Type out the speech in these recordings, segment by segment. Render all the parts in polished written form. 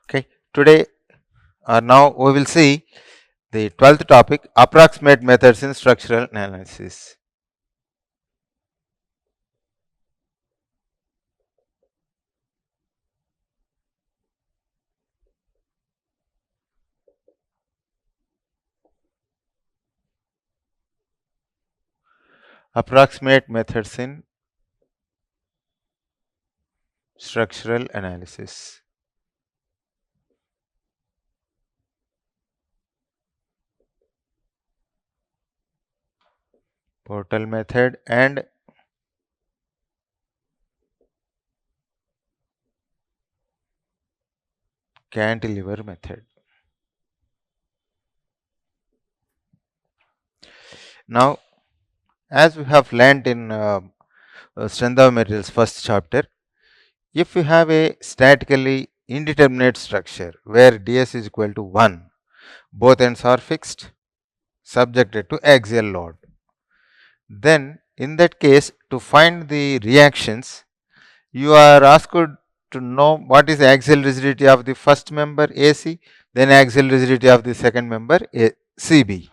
Okay, today or now we will see the 12th topic, approximate methods in structural analysis. Approximate methods in structural analysis. Portal method and cantilever method. Now, as we have learnt in strength of materials first chapter, if you have a statically indeterminate structure where ds is equal to 1, both ends are fixed, subjected to axial load, then in that case, to find the reactions, you are asked to know what is axial rigidity of the first member AC, then axial rigidity of the second member CB.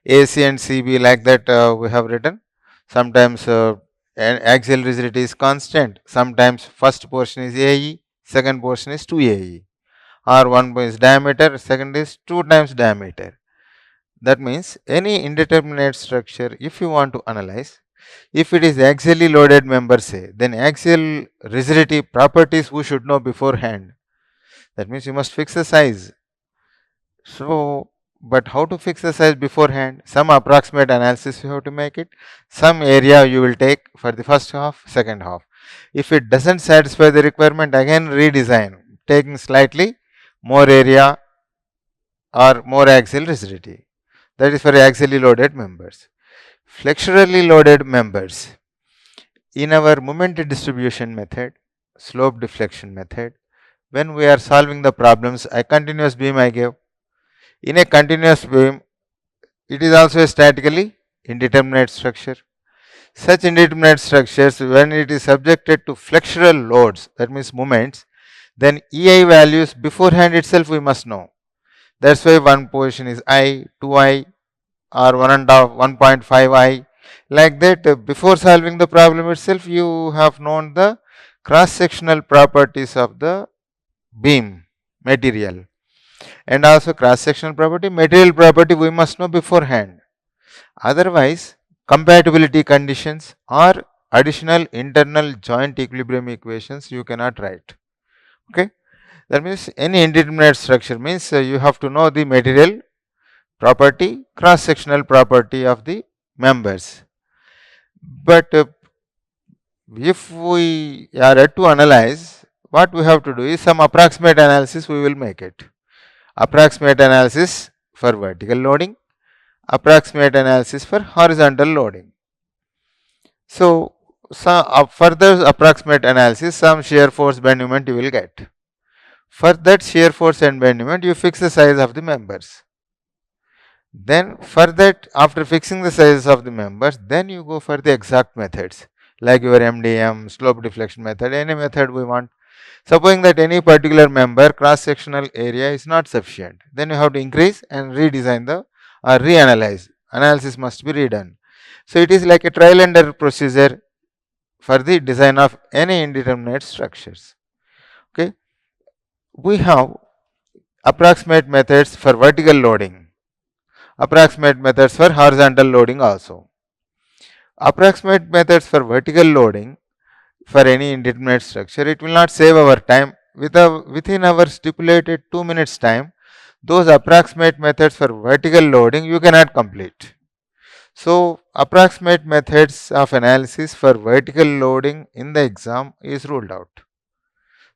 AC and CB, like that we have written. Sometimes axial rigidity is constant, sometimes first portion is AE, second portion is 2AE, or one is diameter, second is 2 times diameter. That means any indeterminate structure, if you want to analyze, if it is axially loaded member, say, then axial rigidity properties we should know beforehand. That means you must fix the size. So, but how to fix the size beforehand? Some approximate analysis you have to make it. Some area you will take for the first half, second half. If it doesn't satisfy the requirement, again redesign, taking slightly more area or more axial rigidity. That is for axially loaded members. Flexurally loaded members. In our moment distribution method, slope deflection method, when we are solving the problems, a continuous beam I gave. In a continuous beam, it is also a statically indeterminate structure. Such indeterminate structures, when it is subjected to flexural loads, that means moments, then EI values beforehand itself we must know. That's why one position is I, 2I, or 1.5I. Like that, before solving the problem itself, you have known the cross-sectional properties of the beam material, and also cross-sectional property, material property we must know beforehand. Otherwise, compatibility conditions or additional internal joint equilibrium equations you cannot write. Okay, that means any indeterminate structure means you have to know the material property, cross-sectional property of the members. But if we are to analyze, what we have to do is some approximate analysis we will make it. Approximate analysis for vertical loading, approximate analysis for horizontal loading. So, some further approximate analysis, some shear force bend moment you will get. For that shear force and bend moment, you fix the size of the members. Then for that, after fixing the sizes of the members, then you go for the exact methods like your MDM, slope deflection method, any method we want. Supposing that any particular member cross-sectional area is not sufficient, then you have to increase and redesign the or reanalyze. Analysis must be redone. So it is like a trial and error procedure for the design of any indeterminate structures. Okay, we have approximate methods for vertical loading, approximate methods for horizontal loading also. Approximate methods for vertical loading for any indeterminate structure, it will not save our time. Within our stipulated 2 minutes time, those approximate methods for vertical loading you cannot complete. So, approximate methods of analysis for vertical loading in the exam is ruled out.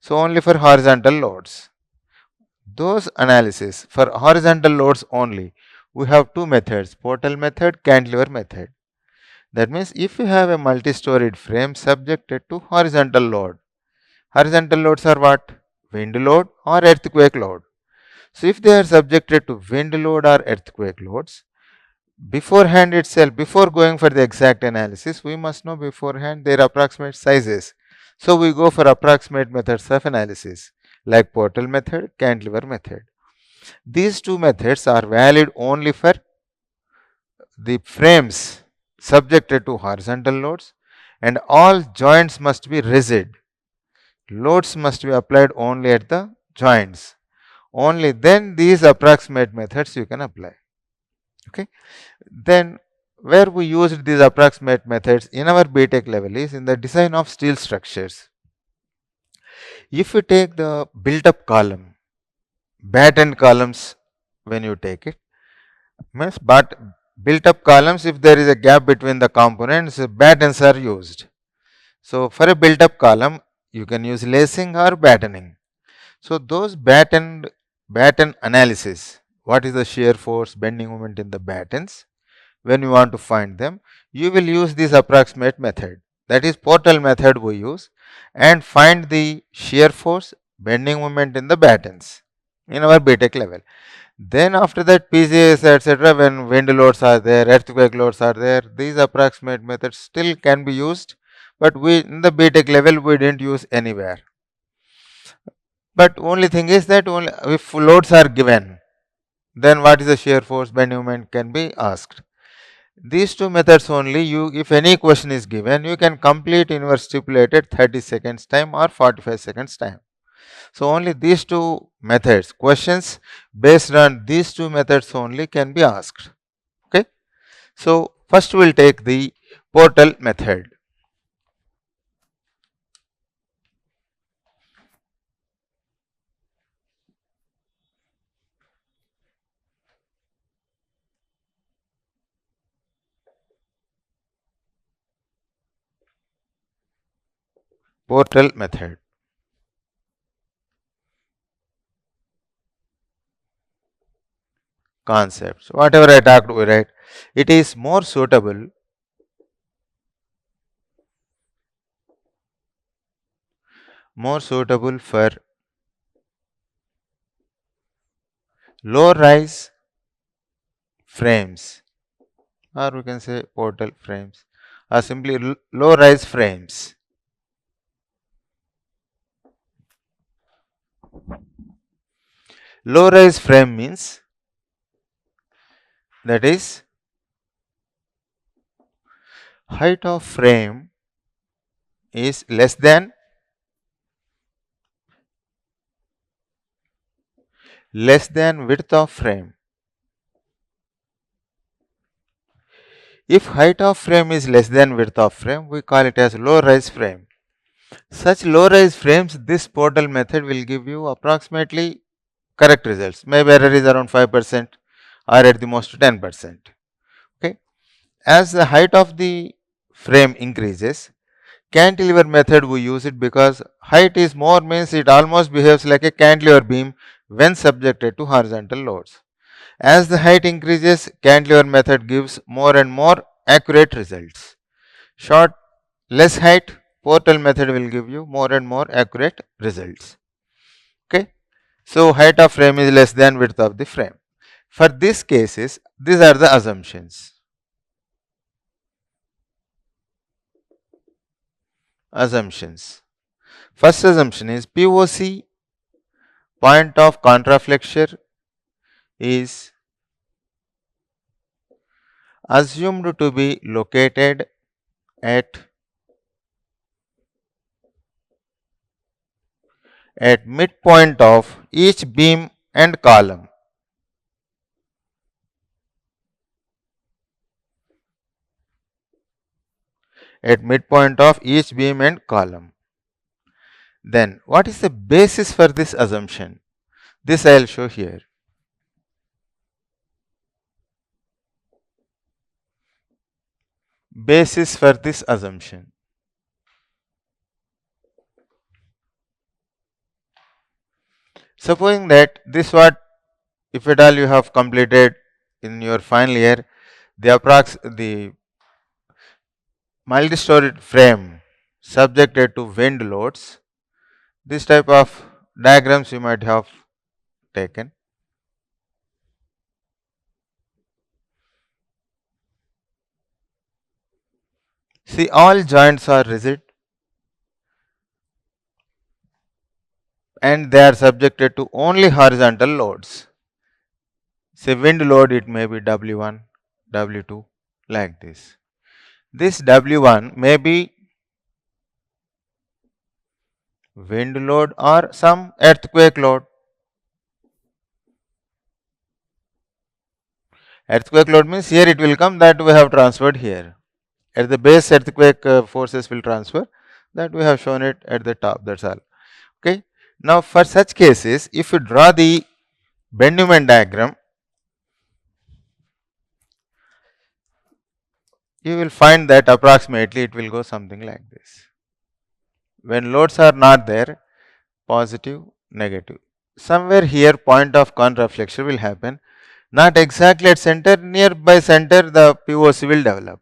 So, only for horizontal loads. Those analysis for horizontal loads only, we have two methods, portal method, cantilever method. That means if you have a multi-storied frame subjected to horizontal load, horizontal loads are what? Wind load or earthquake load. So if they are subjected to wind load or earthquake loads, beforehand itself, before going for the exact analysis, we must know beforehand their approximate sizes. So we go for approximate methods of analysis. like portal method, cantilever method. These two methods are valid only for the frames subjected to horizontal loads, and all joints must be rigid. Loads must be applied only at the joints. Only then these approximate methods you can apply. Okay. Then where we used these approximate methods in our BTech level is in the design of steel structures. If you take the built up column, battened columns, when you take it, means but built up columns, if there is a gap between the components, battens are used. So for a built up column, you can use lacing or battening. So those batten analysis, what is the shear force, bending moment in the battens, when you want to find them, you will use this approximate method. That is portal method we use, and find the shear force, bending moment in the battens in our BTech level. Then after that PGS etc., when wind loads are there, earthquake loads are there, these approximate methods still can be used, but we in the BTech level we didn't use anywhere. But only thing is that only if loads are given, then what is the shear force, bending moment can be asked. These two methods only, you if any question is given, you can complete in your stipulated 30 seconds time or 45 seconds time. So only these two methods, questions based on these two methods only can be asked. Okay. So first we will take the portal method. Portal method. Concepts. Whatever I talked, we write. It is more suitable for low rise frames, or we can say portal frames, or simply low rise frames. Low rise frame means that is height of frame is less than width of frame. If height of frame is less than width of frame, we call it as low rise frame. Such low rise frames, this portal method will give you approximately correct results. Maybe error is around 5% or at the most 10%. Okay. As the height of the frame increases, cantilever method we use it because height is more means it almost behaves like a cantilever beam when subjected to horizontal loads. As the height increases, cantilever method gives more and more accurate results. Short, less height, portal method will give you more and more accurate results. Okay. So height of frame is less than width of the frame. For these cases, these are the assumptions. First assumption is POC, point of contraflexure, is assumed to be located at midpoint of each beam and column. At midpoint of each beam and column. Then what is the basis for this assumption? This I will show here. Basis for this assumption. Supposing that this what, if at all you have completed in your final year, the multi-storied frame subjected to wind loads, this type of diagrams you might have taken. See, all joints are rigid. and they are subjected to only horizontal loads. Say wind load, it may be W1, W2, like this. This W1 may be wind load or some earthquake load. Earthquake load means here it will come, that we have transferred here. At the base, earthquake forces will transfer, that we have shown it at the top, that's all. Okay. Now for such cases, if you draw the bend moment diagram, you will find that approximately it will go something like this. When loads are not there, positive, negative. Somewhere here point of conreflection will happen, not exactly at center, nearby center the POC will develop.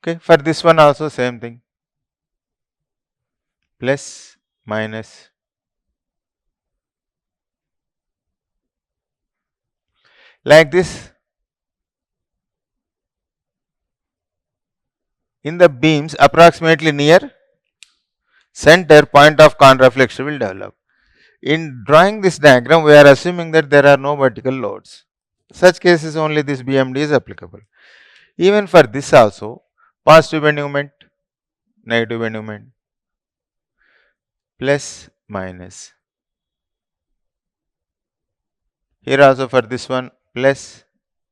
Okay, for this one also same thing, plus, minus. Like this, in the beams approximately near center, point of conreflection will develop. In drawing this diagram, we are assuming that there are no vertical loads. Such cases only this BMD is applicable. Even for this also, positive bending moment, negative bending moment, plus, minus. Here also for this one, plus,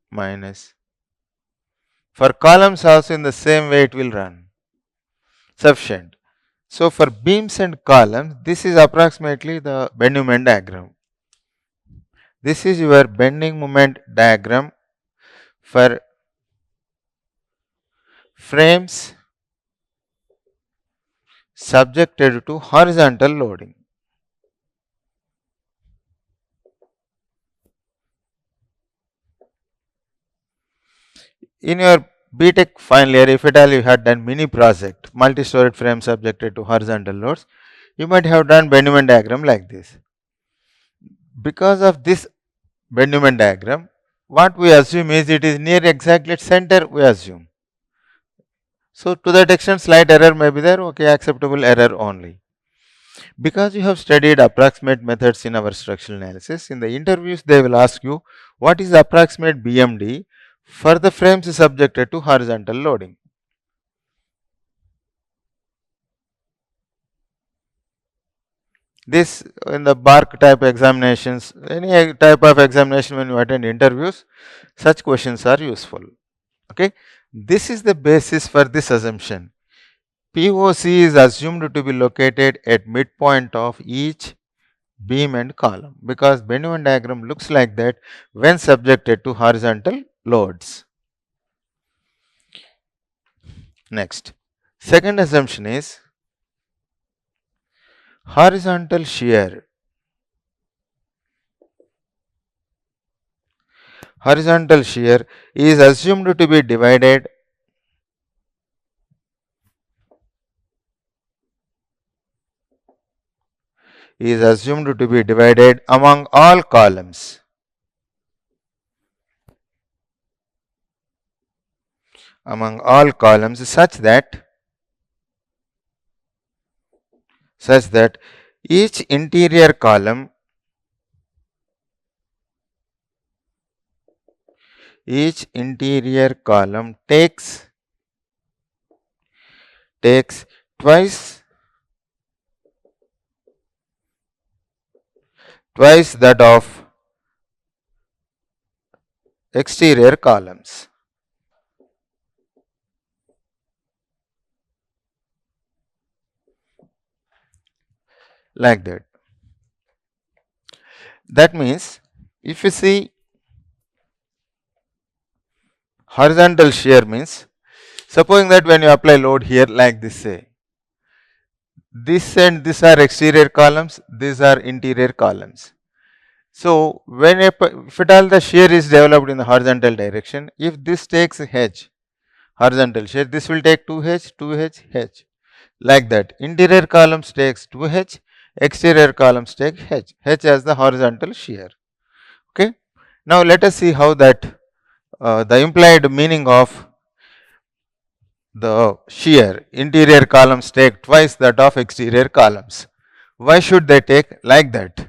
minus. For columns also in the same way it will run. Sufficient. So for beams and columns, this is approximately the bending moment diagram. This is your bending moment diagram for frames subjected to horizontal loading. In your BTech final year, if at all you had done mini project, multi-storied frame subjected to horizontal loads, you might have done bending moment diagram like this. Because of this bending moment diagram, what we assume is it is near exactly at center, we assume. So to that extent slight error may be there, okay, acceptable error only. Because you have studied approximate methods in our structural analysis, in the interviews they will ask you what is the approximate BMD for the frames subjected to horizontal loading. This in the BARC type examinations, any type of examination when you attend interviews, such questions are useful. Okay, this is the basis for this assumption. POC is assumed to be located at midpoint of each beam and column, because bending moment diagram looks like that when subjected to horizontal loads. Next, second assumption is horizontal shear. Horizontal shear is assumed to be divided among all columns. Among all columns such that each interior column takes twice that of exterior columns. Like that. That means if you see horizontal shear means, supposing that when you apply load here like this, say this and this are exterior columns, these are interior columns. So when if at all the shear is developed in the horizontal direction, if this takes h horizontal shear, this will take 2h, 2h, h, like that. Interior columns takes 2h, exterior columns take h, h as the horizontal shear. Okay. Now let us see how that the implied meaning of the shear, interior columns take twice that of exterior columns. Why should they take like that?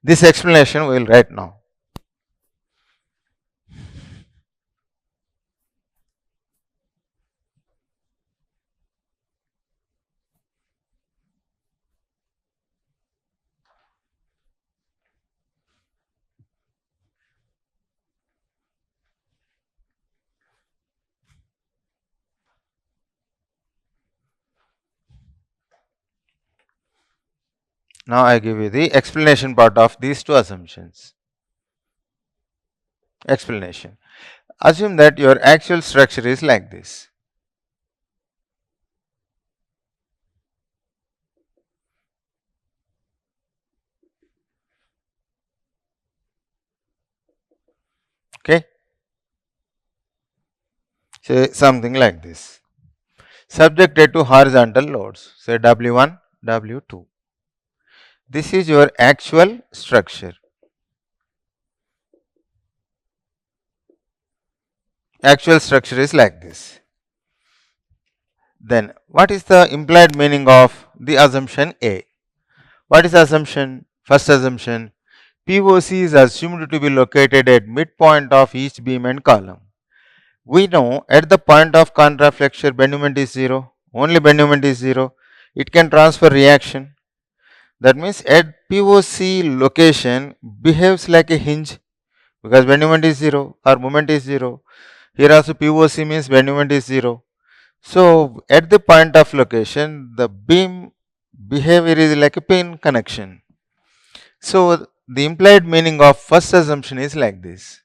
This explanation we will write now. Now I give you the explanation part of these two assumptions. Explanation. Assume that your actual structure is like this. Okay. Say something like this. Subjected to horizontal loads, say W1, W2. This is your actual structure. Actual structure is like this. Then what is the implied meaning of the assumption A? What is the assumption? First assumption, POC is assumed to be located at midpoint of each beam and column. We know at the point of contraflexure bend moment is 0, only bend moment is 0, it can transfer reaction. That means at POC location behaves like a hinge because bend moment is 0 or moment is 0. Here also POC means bend moment is 0. So at the point of location the beam behavior is like a pin connection. So the implied meaning of first assumption is like this.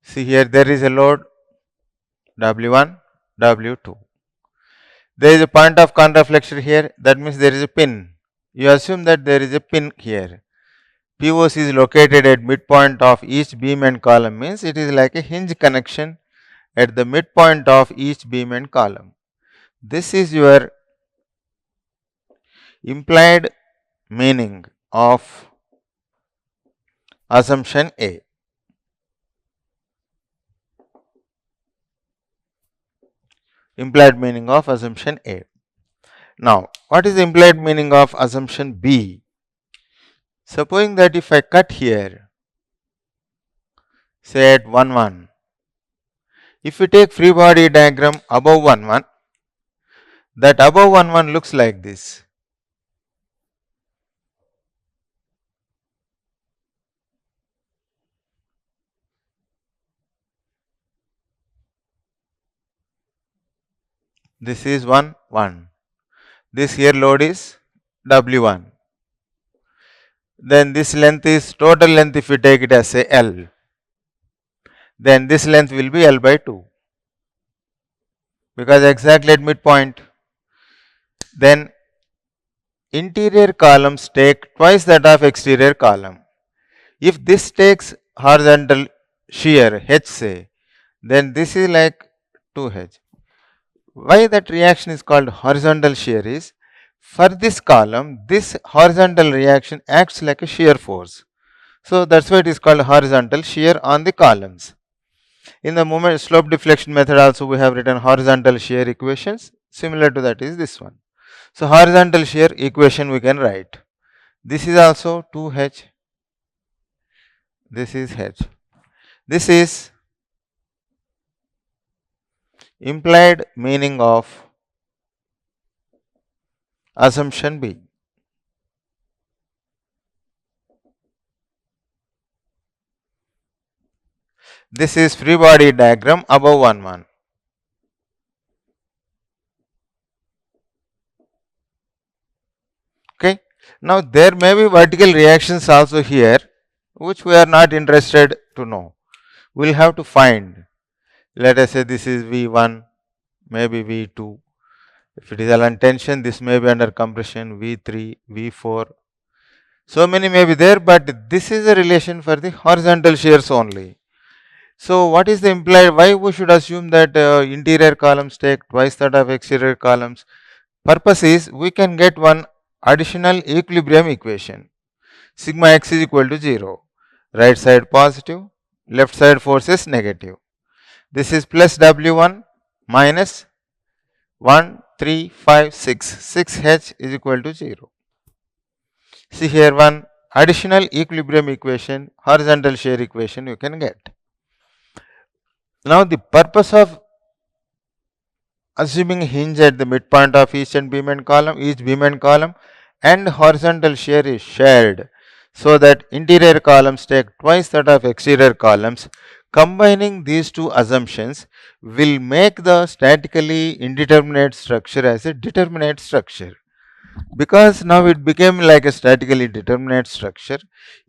See here there is a load W1, W2. There is a point of contraflexure here, that means there is a pin. You assume that there is a pin here. POC is located at midpoint of each beam and column means it is like a hinge connection at the midpoint of each beam and column. This is your implied meaning of assumption A. Implied meaning of assumption A. Now, what is the implied meaning of assumption B? Supposing that if I cut here, say at 1, 1, if we take free body diagram above 1, 1, that above 1, 1 looks like this. This is 1, 1. This here load is W1. Then this length is total length if you take it as say L. Then this length will be L by 2 because exactly at midpoint. Then interior columns take twice that of exterior column. If this takes horizontal shear H say, then this is like 2H. Why that reaction is called horizontal shear is, for this column, this horizontal reaction acts like a shear force. So that's why it is called horizontal shear on the columns. In the moment slope deflection method also we have written horizontal shear equations. Similar to that is this one. So horizontal shear equation we can write. This is also 2H. This is H. This is implied meaning of assumption B. This is free body diagram above 1, 1. Okay. Now there may be vertical reactions also here which we are not interested to know. We will have to find. Let us say this is V1, maybe V2. If it is under tension, this may be under compression V3, V4. So many may be there, but this is a relation for the horizontal shears only. So what is the implied, why we should assume that interior columns take twice that of exterior columns? Purpose is we can get one additional equilibrium equation. Sigma x is equal to 0. Right side positive, left side force is negative. This is plus W1 minus 1, 3, 5, 6. 6H is equal to 0. See here one additional equilibrium equation, horizontal shear equation you can get. Now the purpose of assuming hinge at the midpoint of each beam and column and horizontal shear is shared so that interior columns take twice that of exterior columns. Combining these two assumptions will make the statically indeterminate structure as a determinate structure. Because now it became like a statically determinate structure,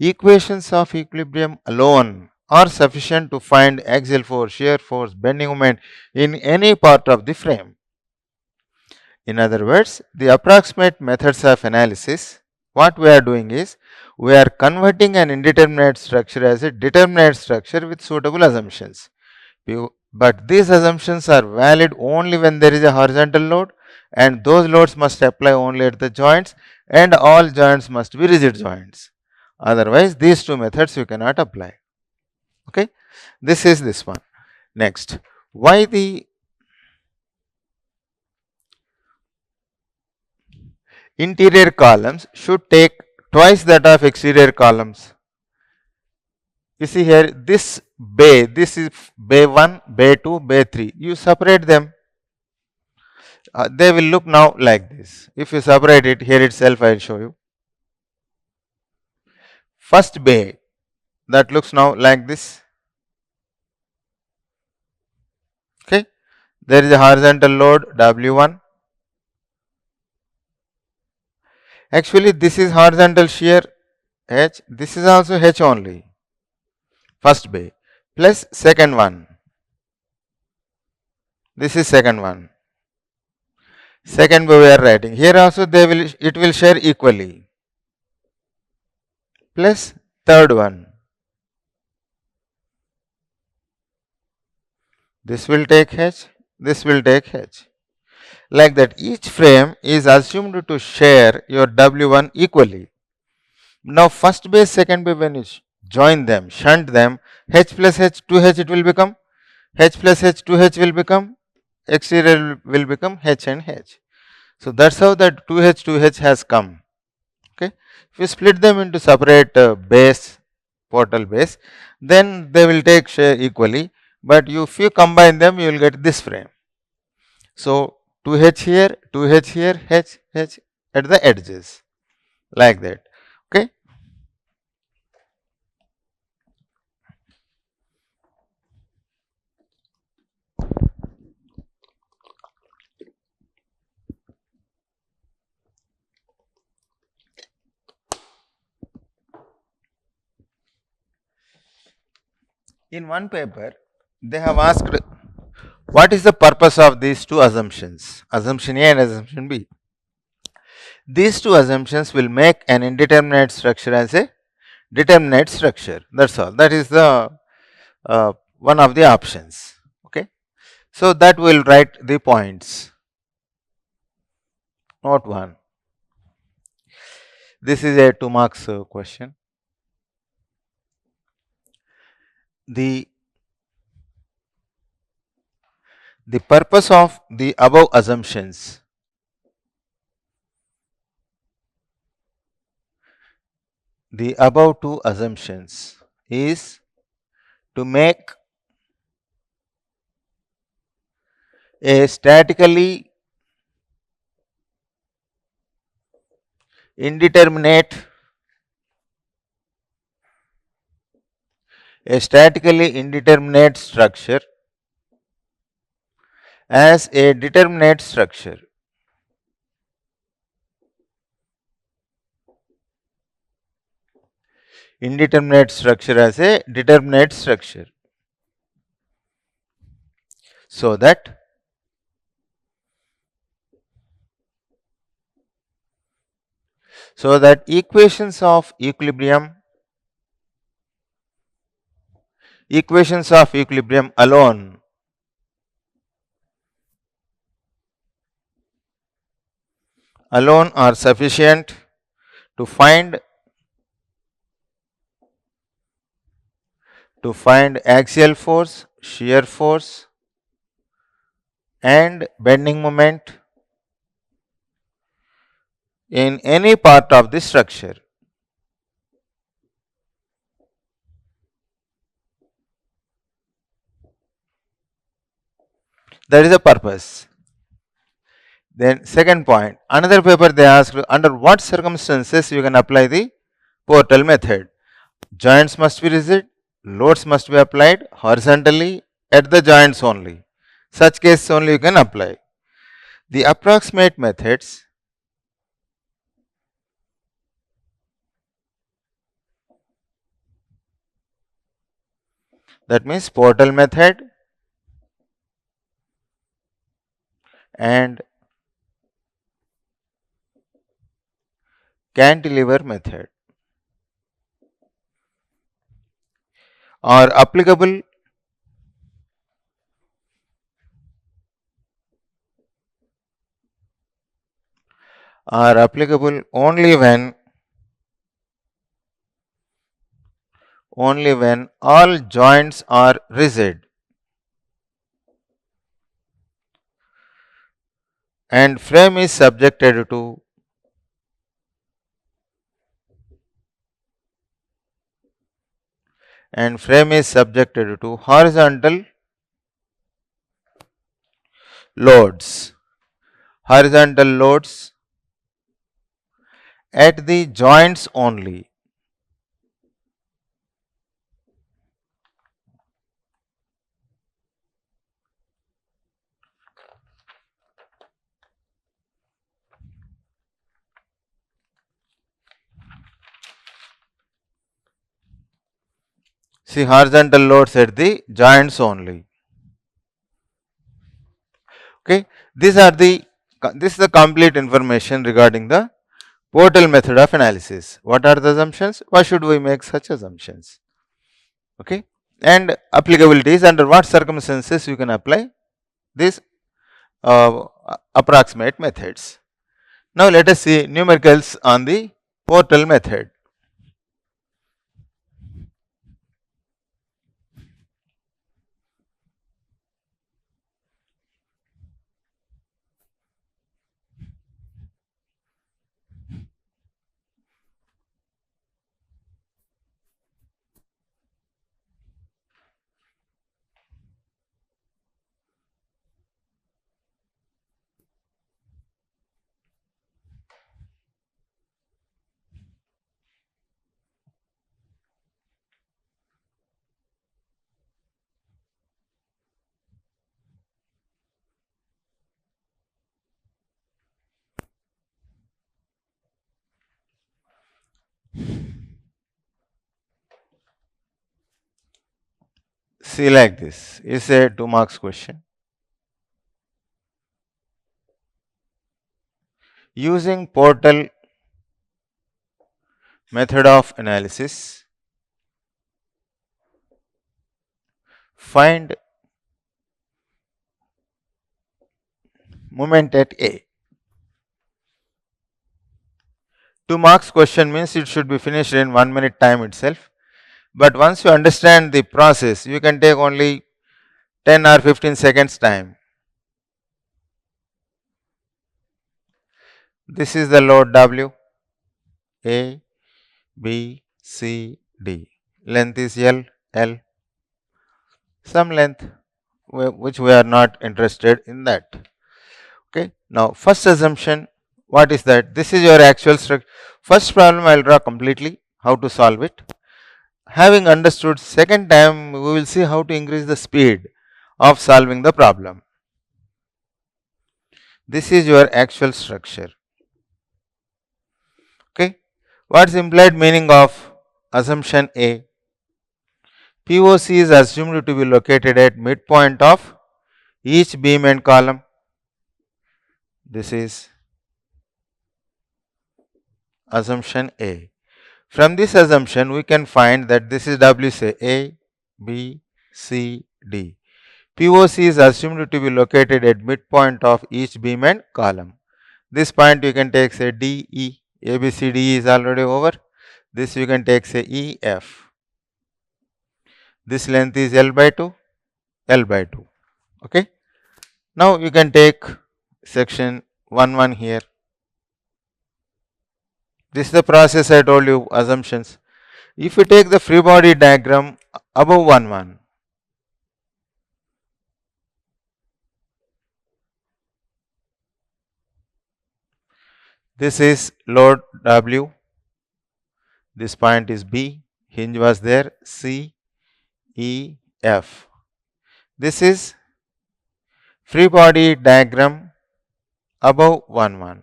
equations of equilibrium alone are sufficient to find axial force, shear force, bending moment in any part of the frame. In other words, the approximate methods of analysis, what we are doing is, we are converting an indeterminate structure as a determinate structure with suitable assumptions. But these assumptions are valid only when there is a horizontal load, and those loads must apply only at the joints, and all joints must be rigid joints. Otherwise, these two methods you cannot apply. Okay, this is this one. Next, why the interior columns should take twice that of exterior columns? You see here, this bay, this is bay 1, bay 2, bay 3. You separate them. They will look now like this. If you separate it, here itself I will show you. First bay, that looks now like this. Okay, there is a horizontal load W1. Actually, this is horizontal shear H. This is also H only. First bay plus second one. This is second one. Second bay we are writing. Here also it will share equally. Plus third one. This will take H. This will take H. Like that, each frame is assumed to share your W1 equally. Now, first base, second base, when you join them, shunt them, H plus H, 2H it will become, H plus H, 2H will become, exterior will become H and H. So, that is how that 2H, 2H has come. Okay. If you split them into separate base, portal base, then they will take share equally, but if you combine them, you will get this frame. So, 2H here, 2H here, H, H at the edges, like that. Okay. In one paper, they have asked what is the purpose of these two assumptions, assumption A and assumption B. These two assumptions will make an indeterminate structure as a determinate structure. That's all. That is the one of the options. Okay. So that will write the points. Note 1. This is a 2 marks question. The purpose of the above assumptions the above two assumptions is to make a statically indeterminate structure as a determinate structure. Indeterminate structure as a determinate structure. So that So that equations of equilibrium alone are sufficient to find axial force, shear force and bending moment in any part of the structure. That is the purpose. Then second point, another paper they asked under what circumstances you can apply the Portal method. Joints must be rigid, loads must be applied horizontally at the joints only. Such cases only you can apply. The approximate methods, that means Portal method and cantilever method, are applicable only when all joints are rigid and frame is subjected to horizontal loads at the joints only. See, horizontal loads at the joints only. Okay, this is the complete information regarding the Portal method of analysis. What are the assumptions? Why should we make such assumptions? Okay, and applicabilities, under what circumstances you can apply these approximate methods. Now let us see numericals on the Portal method. See, like this is a 2 marks question. Using Portal method of analysis, find moment at A. 2 marks question means it should be finished in 1 minute time itself. But once you understand the process, you can take only 10 or 15 seconds time. This is the load W, A, B, C, D. Length is L, some length which we are not interested in that. Okay. Now first assumption, what is that? This is your actual structure. First problem I will draw completely, how to solve it. Having understood, second time we will see how to increase the speed of solving the problem. This is your actual structure. Okay. What is implied meaning of assumption A? POC is assumed to be located at midpoint of each beam and column. This is assumption A. From this assumption, we can find that this is W, say A, B, C, D. POC is assumed to be located at midpoint of each beam and column. This point you can take, say D, E. A, B, C, D is already over. This you can take, say E, F. This length is L by 2, L by 2. Okay. Now you can take section 1 here. This is the process I told you, assumptions. If you take the free body diagram above 1 this is load W, this point is B, hinge was there, C, E, F. This is free body diagram above 1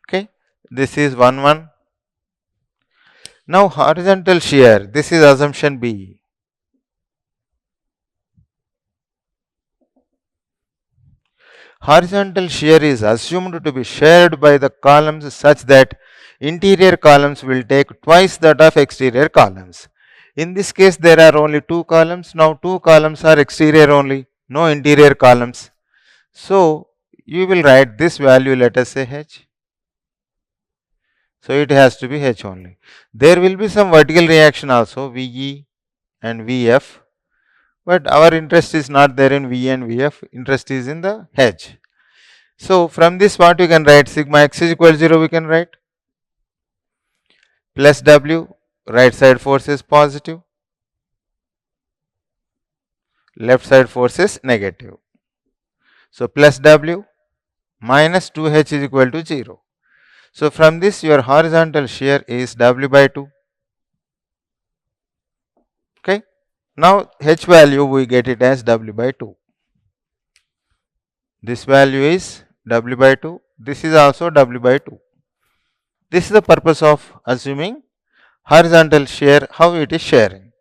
Okay, this is 1 Now horizontal shear, this is assumption B. Horizontal shear is assumed to be shared by the columns such that interior columns will take twice that of exterior columns. In this case, there are only 2 columns. Now 2 columns are exterior only, no interior columns. So you will write this value, let us say H. So it has to be H only. There will be some vertical reaction also, VE and VF. But our interest is not there in V and Vf, interest is in the H. So from this what you can write, sigma x is equal to 0 we can write, plus W, right side force is positive, left side force is negative. So plus W minus 2H is equal to 0. So from this your horizontal shear is W by 2. Okay. Now H value we get it as W by 2. This value is W by 2. This is also W by 2. This is the purpose of assuming horizontal shear, how it is sharing.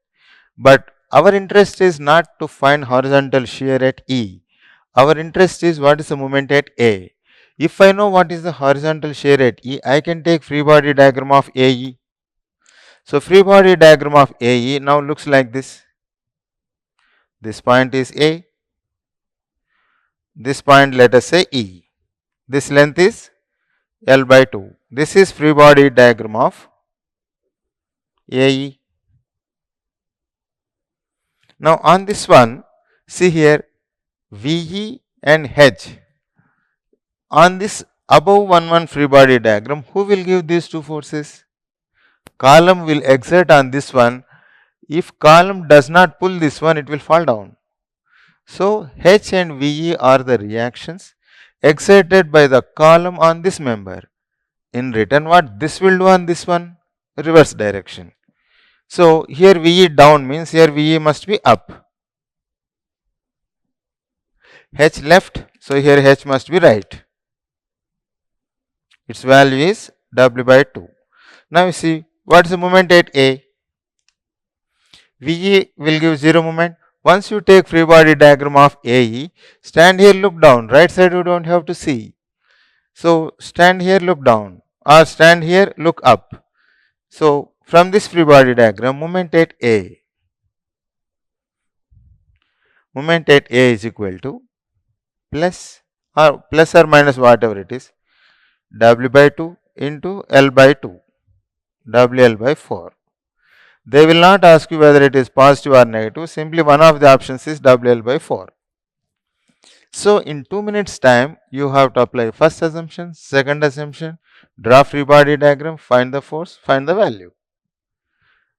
But our interest is not to find horizontal shear at E. Our interest is what is the moment at A. If I know what is the horizontal shear at E, I can take free body diagram of AE. So free body diagram of AE now looks like this. This point is A. This point let us say E. This length is L by 2. This is free body diagram of AE. Now on this one, see here VE and H. On this above 1 free body diagram, who will give these two forces? Column will exert on this one. If column does not pull this one, it will fall down. So H and VE are the reactions exerted by the column on this member. In return, what this will do on this one? Reverse direction. So here VE down means here VE must be up. H left, so here H must be right. Its value is W by 2. Now you see what is the moment at A? VE will give 0 moment. Once you take free body diagram of AE, stand here, look down. Right side you don't have to see. So stand here, look down, or stand here, look up. So from this free body diagram, moment at A is equal to plus or minus whatever it is, W by 2 into L by 2, WL by 4. They will not ask you whether it is positive or negative, simply one of the options is WL by 4. So in 2 minutes time, you have to apply first assumption, second assumption, draw free body diagram, find the force, find the value.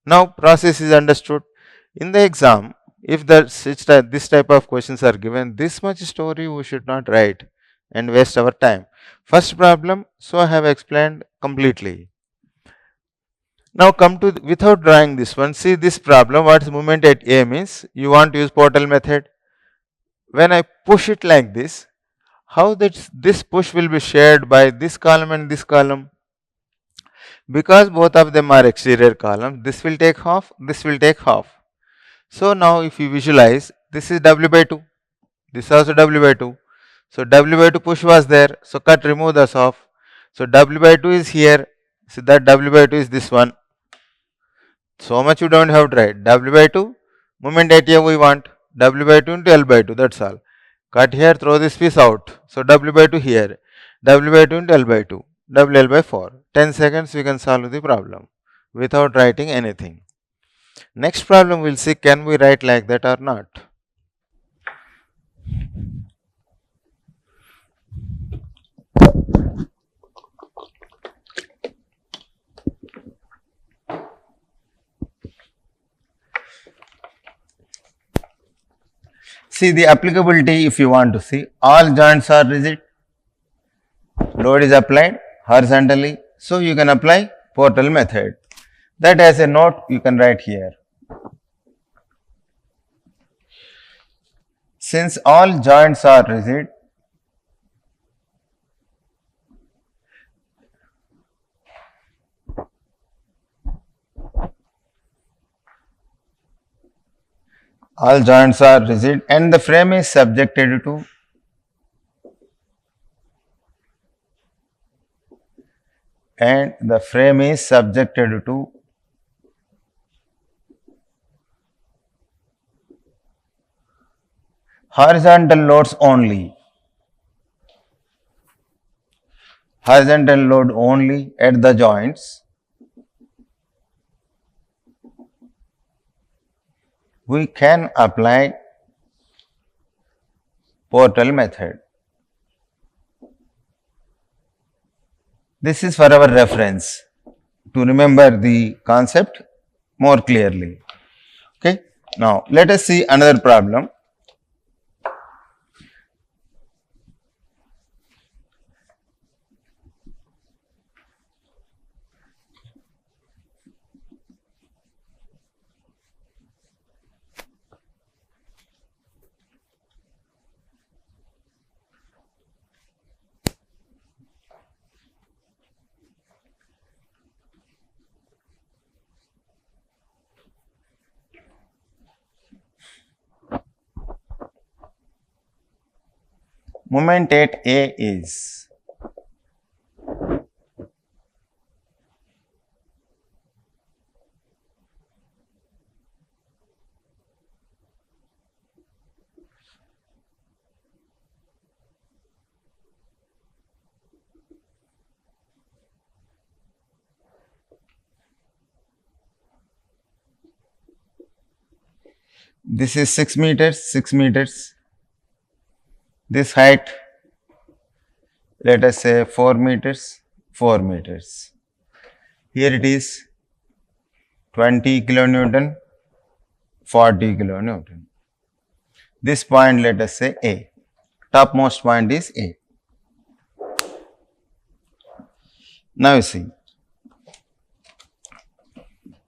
Now process is understood. In the exam, if this type of questions are given, this much story we should not write and waste our time. First problem, so I have explained completely. Now come to without drawing this one, see this problem, what is moment at A means, you want to use portal method. When I push it like this, how this push will be shared by this column and this column? Because both of them are exterior columns, this will take half, this will take half. So now if you visualize, this is W by 2, this is also W by 2. So W by 2 push was there, so remove this off. So W by 2 is here. So that W by 2 is this one. So much you don't have to write. W by 2, moment at here we want. W by 2 into L by 2, that's all. Cut here, throw this piece out. So W by 2 here. W by 2 into L by 2. WL by 4. 10 seconds we can solve the problem without writing anything. Next problem we'll see, can we write like that or not. See the applicability if you want to see. All joints are rigid. Load is applied horizontally. So you can apply Portal method. That as a note you can write here. Since all joints are rigid, and the frame is subjected to horizontal loads only. Horizontal load only at the joints. We can apply Portal method. This is for our reference to remember the concept more clearly. Okay. Now let us see another problem. Moment at A is this is 6 meters. This height, let us say 4 meters. Here it is 20 kilonewton, 40 kilonewton. This point let us say A. Topmost point is A. Now you see,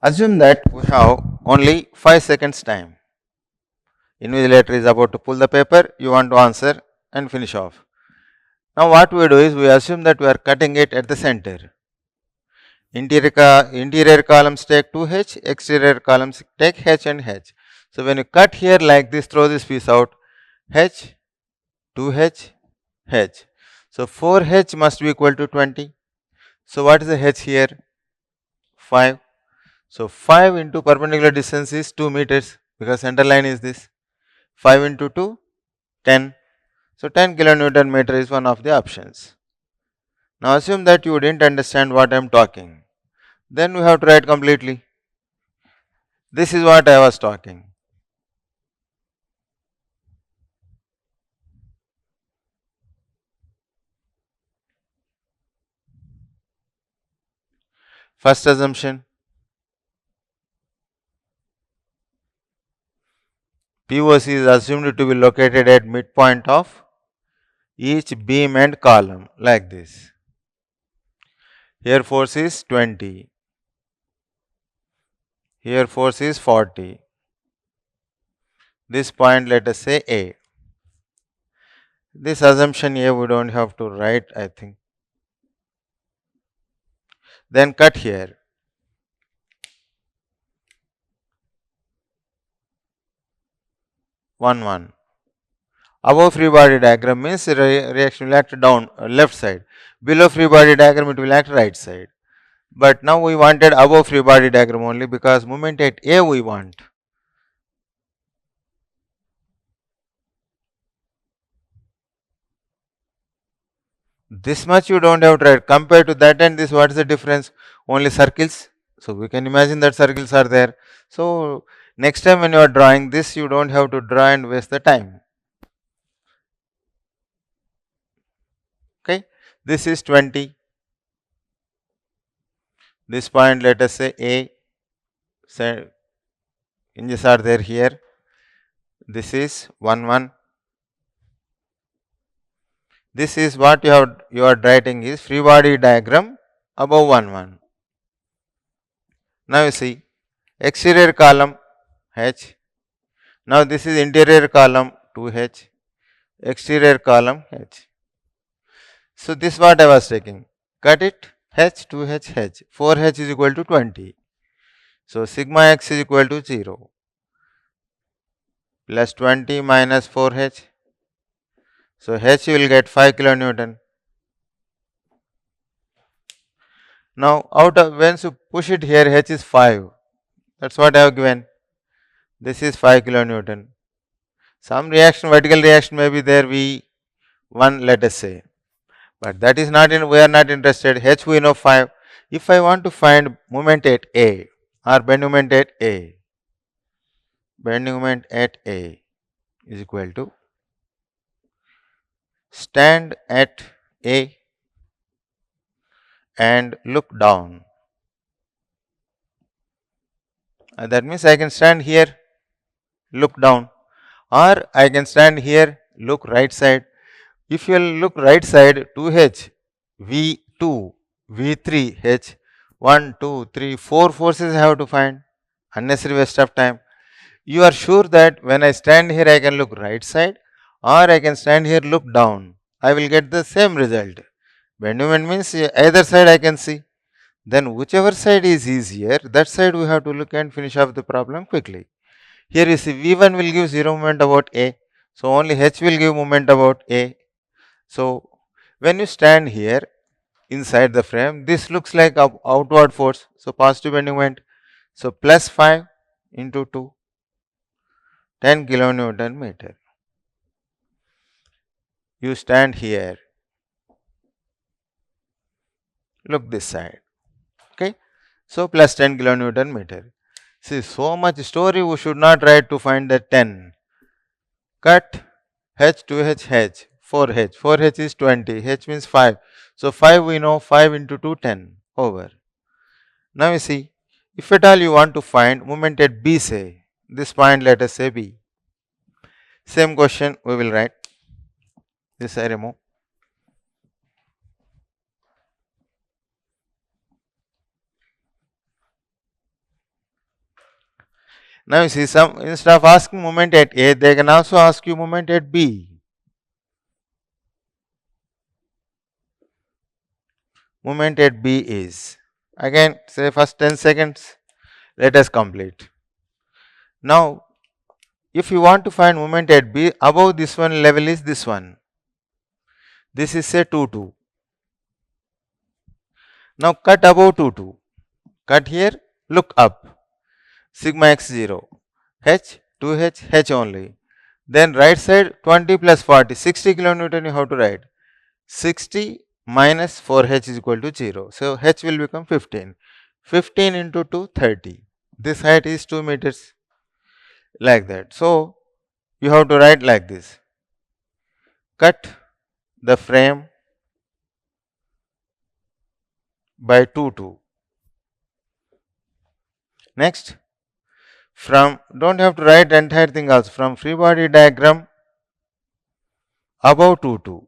assume that we have only 5 seconds time. Invigilator is about to pull the paper, you want to answer and finish off. Now what we do is we assume that we are cutting it at the center. Interior columns take 2H, exterior columns take H and H. So when you cut here like this, throw this piece out, H, 2H, H. So 4H must be equal to 20. So what is the H here? 5. So 5 into perpendicular distance is 2 meters because center line is this. 5 into 2, 10. So 10 kilonewton meter is one of the options. Now assume that you didn't understand what I am talking. Then we have to write completely. This is what I was talking. First assumption, POC is assumed to be located at midpoint of each beam and column like this. Here force is 20. Here force is 40. This point let us say A. This assumption A we don't have to write, I think. Then cut here. 1, 1. Above free body diagram means reaction will act down left side. Below free body diagram it will act right side. But now we wanted above free body diagram only because moment at A we want. This much you don't have to write. Compared to that and this, what is the difference? Only circles. So we can imagine that circles are there. So next time when you are drawing this, you don't have to draw and waste the time. Okay. This is 20. This point, let us say A. So hinges are there here. This is 1, 1. This is what you are writing is free body diagram above 1, 1. Now you see exterior column H. Now this is interior column 2H, exterior column H. So this what I was taking. Cut it H 2H H. 4H is equal to 20. So sigma x is equal to 0 plus 20 minus 4H. So H will get 5 kilonewton. Now out of once you push it here, H is 5. That's what I have given. This is 5 kilonewton. Some reaction, vertical reaction may be there, V1 let us say. But that is not in, we are not interested. H we know 5. If I want to find moment at A or bend moment at A, bend moment at A is equal to stand at A and look down. That means I can stand here, look down, or I can stand here, look right side. If you will look right side, 2H, V2, V3, H, 1, 2, 3, 4 forces I have to find. Unnecessary waste of time. You are sure that when I stand here, I can look right side or I can stand here, look down. I will get the same result. Bend moment means either side I can see. Then whichever side is easier, that side we have to look and finish off the problem quickly. Here you see V1 will give 0 moment about A. So only H will give moment about A. So when you stand here inside the frame, this looks like a outward force. So positive bending moment. So plus 5 into 2, 10 kilonewton meter. You stand here. Look this side. Okay. So plus 10 kilonewton meter. See, so much story we should not write to find the 10. Cut H 2H H 4H. 4H is 20. H means 5. So 5 we know 5 into 2 10 over. Now you see, if at all you want to find moment at B, say this point, let us say B. Same question we will write. This I remove. Now you see, some instead of asking moment at A, they can also ask you moment at B. Moment at B is, again say first 10 seconds, let us complete. Now if you want to find moment at B, above this one level is this one. This is say 2 2. Now cut above 2 2. Cut here, look up. Sigma x 0. H 2H H only. Then right side 20 plus 40, 60 kilonewton you have to write. 60 minus 4H is equal to 0. So H will become 15. 15 into 2, 30. This height is 2 meters. Like that. So you have to write like this. Cut the frame by 2 2. Next, from, don't have to write entire thing also, from free body diagram above 2 2,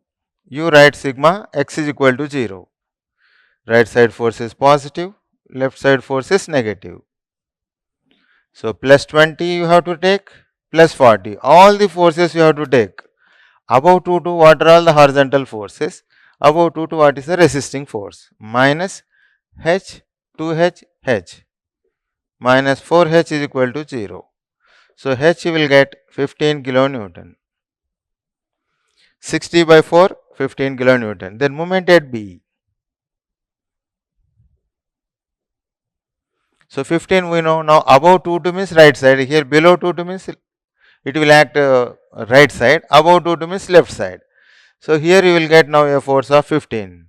you write sigma x is equal to 0. Right side force is positive, left side force is negative. So plus 20 you have to take, plus 40, all the forces you have to take. Above 2 2, what are all the horizontal forces? Above 2 2, what is the resisting force? Minus H 2H H minus 4H is equal to 0. So H will get 15 kilonewton. 60 by 4, 15 kilonewton. Then moment at B. So 15 we know. Now above 2 means right side. Here below 2 means it will act right side. Above 2 means left side. So here you will get now a force of 15.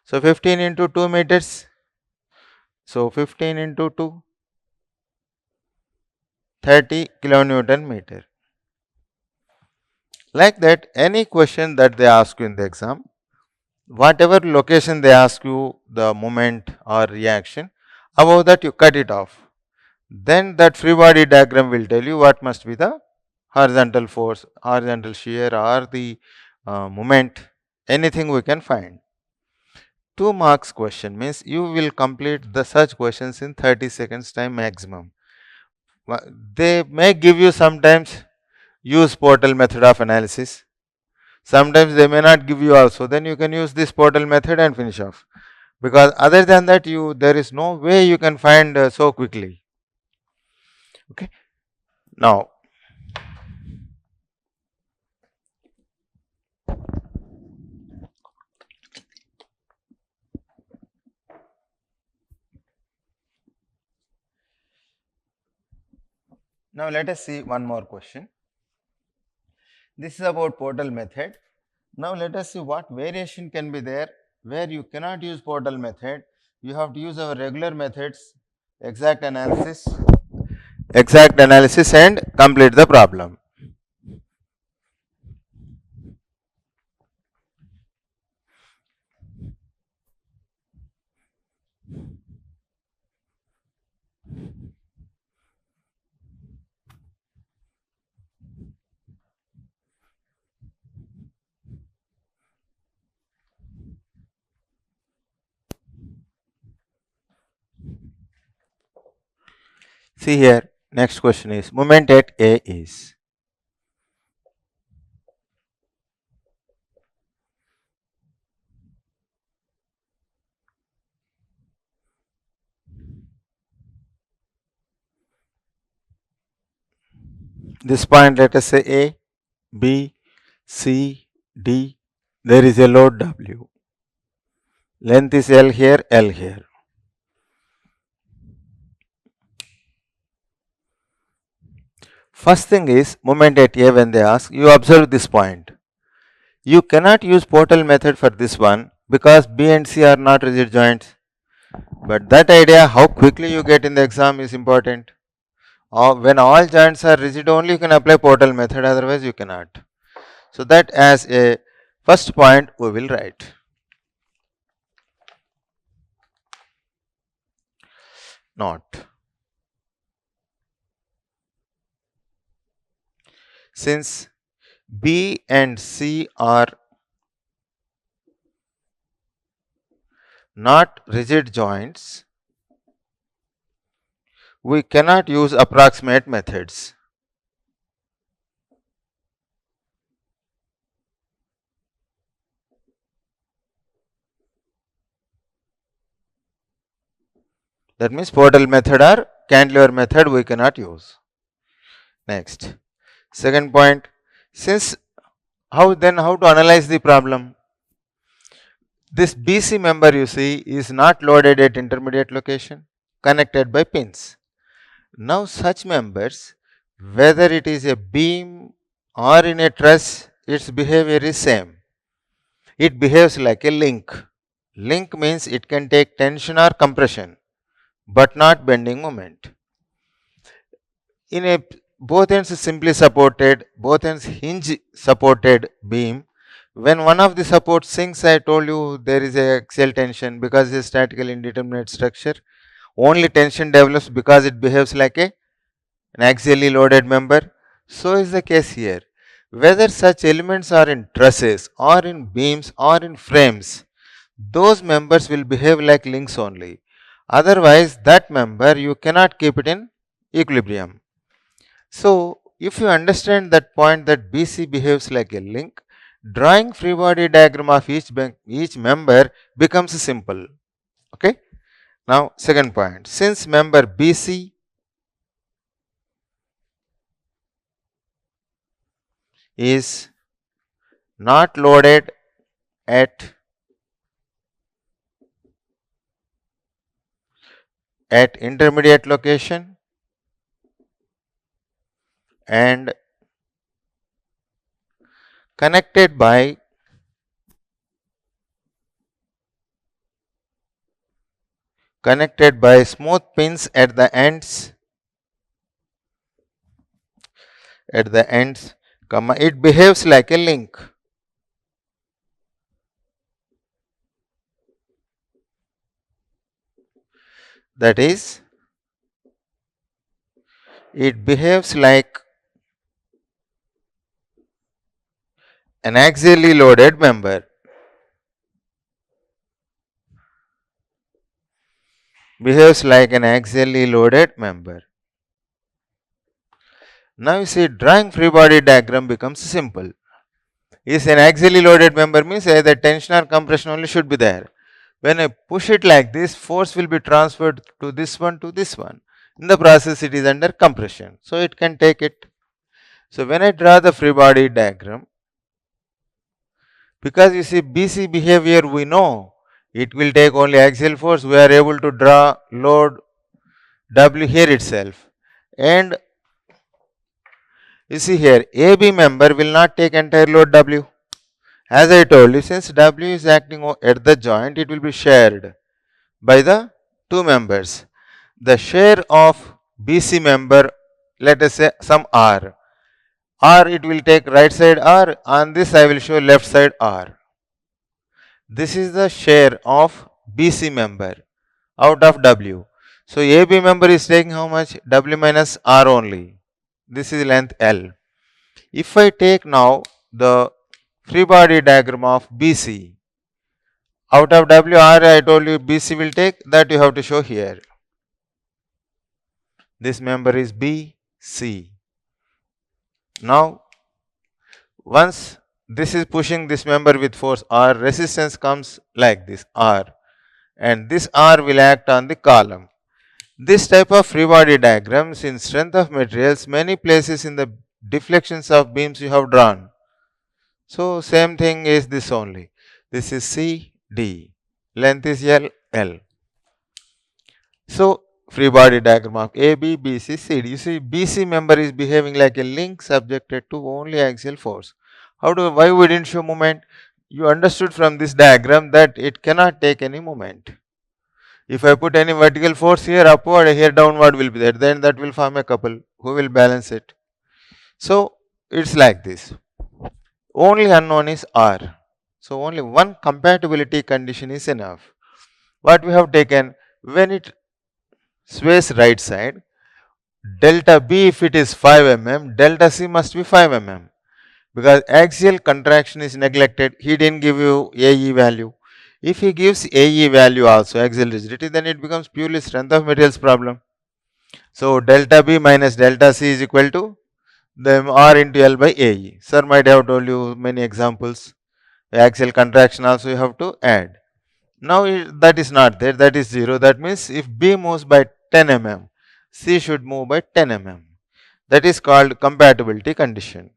So 15 into 2 meters. So 15 into 2, 30 kilonewton meter. Like that, any question that they ask you in the exam, whatever location they ask you the moment or reaction, above that you cut it off. Then that free body diagram will tell you what must be the horizontal force, horizontal shear or the moment, anything we can find. 2 marks question means you will complete the such questions in 30 seconds time maximum. They may give you sometimes use portal method of analysis. Sometimes they may not give you also, then you can use this portal method and finish off. Because other than that, there is no way you can find so quickly. Okay. Now, let us see one more question. This is about portal method. Now let us see what variation can be there where you cannot use portal method. You have to use our regular methods, exact analysis and complete the problem. See here, next question is moment at A is. This point, let us say A, B, C, D, there is a load W. Length is L here, L here. First thing is moment at A when they ask, you observe this point. You cannot use portal method for this one because B and C are not rigid joints. But that idea how quickly you get in the exam is important. When all joints are rigid only you can apply portal method, otherwise you cannot. So that as a first point we will write. Note. Since B and C are not rigid joints, we cannot use approximate methods. That means portal method or cantilever method we cannot use. Next, second point, since how to analyze the problem? This BC member you see is not loaded at intermediate location, connected by pins. Now such members, whether it is a beam or in a truss, its behavior is same. It behaves like a link. Link means it can take tension or compression, but not bending moment. In a both ends simply supported, both ends hinge supported beam, when one of the supports sinks, I told you there is a axial tension because it is statically indeterminate structure. Only tension develops because it behaves like an axially loaded member. So is the case here. Whether such elements are in trusses or in beams or in frames, those members will behave like links only. Otherwise, that member you cannot keep it in equilibrium. So, if you understand that point that BC behaves like a link, drawing free body diagram of each member becomes simple. Okay. Now, second point, since member BC is not loaded at intermediate location and connected by smooth pins at the ends comma, it behaves like a link. That is, it behaves like an axially loaded member. Behaves like an axially loaded member. Now you see, drawing free body diagram becomes simple. Is an axially loaded member means either tension or compression only should be there. When I push it like this, force will be transferred to this one to this one. In the process, it is under compression, so it can take it. So when I draw the free body diagram, because you see BC behavior we know, it will take only axial force, we are able to draw load W here itself. And you see here, AB member will not take entire load W. As I told you, since W is acting at the joint, it will be shared by the two members. The share of BC member, let us say some R. R it will take right side R, on this I will show left side R. This is the share of BC member out of W. So AB member is taking how much? W minus R only. This is length L. If I take now the free body diagram of BC, out of WR I told you BC will take, that you have to show here. This member is BC. Now once this is pushing this member with force R, resistance comes like this R, and this R will act on the column. This type of free body diagrams in strength of materials, many places in the deflections of beams you have drawn. So same thing is this only. This is CD, length is L. So free body diagram of AB, BC, CD. You see BC member is behaving like a link subjected to only axial force. Why we didn't show moment? You understood from this diagram that it cannot take any moment. If I put any vertical force here upward, here downward will be there, then that will form a couple. Who will balance it? So it's like this. Only unknown is R. So only one compatibility condition is enough. What we have taken, when it sways right side, delta B if it is 5 mm, delta C must be 5 mm. Because axial contraction is neglected, he didn't give you AE value. If he gives AE value also, axial rigidity, then it becomes purely strength of materials problem. So delta B minus delta C is equal to the R into L by AE. Sir might have told you many examples. Axial contraction also you have to add. Now that is not there, that is 0. That means if B moves by 10 mm, C should move by 10 mm. That is called compatibility condition.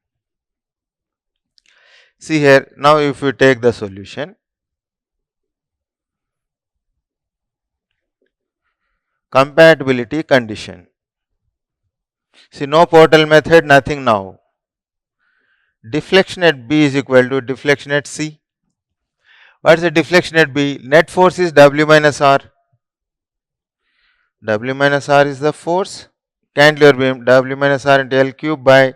See here, now if you take the solution, compatibility condition. See, no portal method, nothing now. Deflection at B is equal to deflection at C. What is the deflection at B? Net force is W minus R. W minus R is the force. Cantilever beam, W minus R into L cube by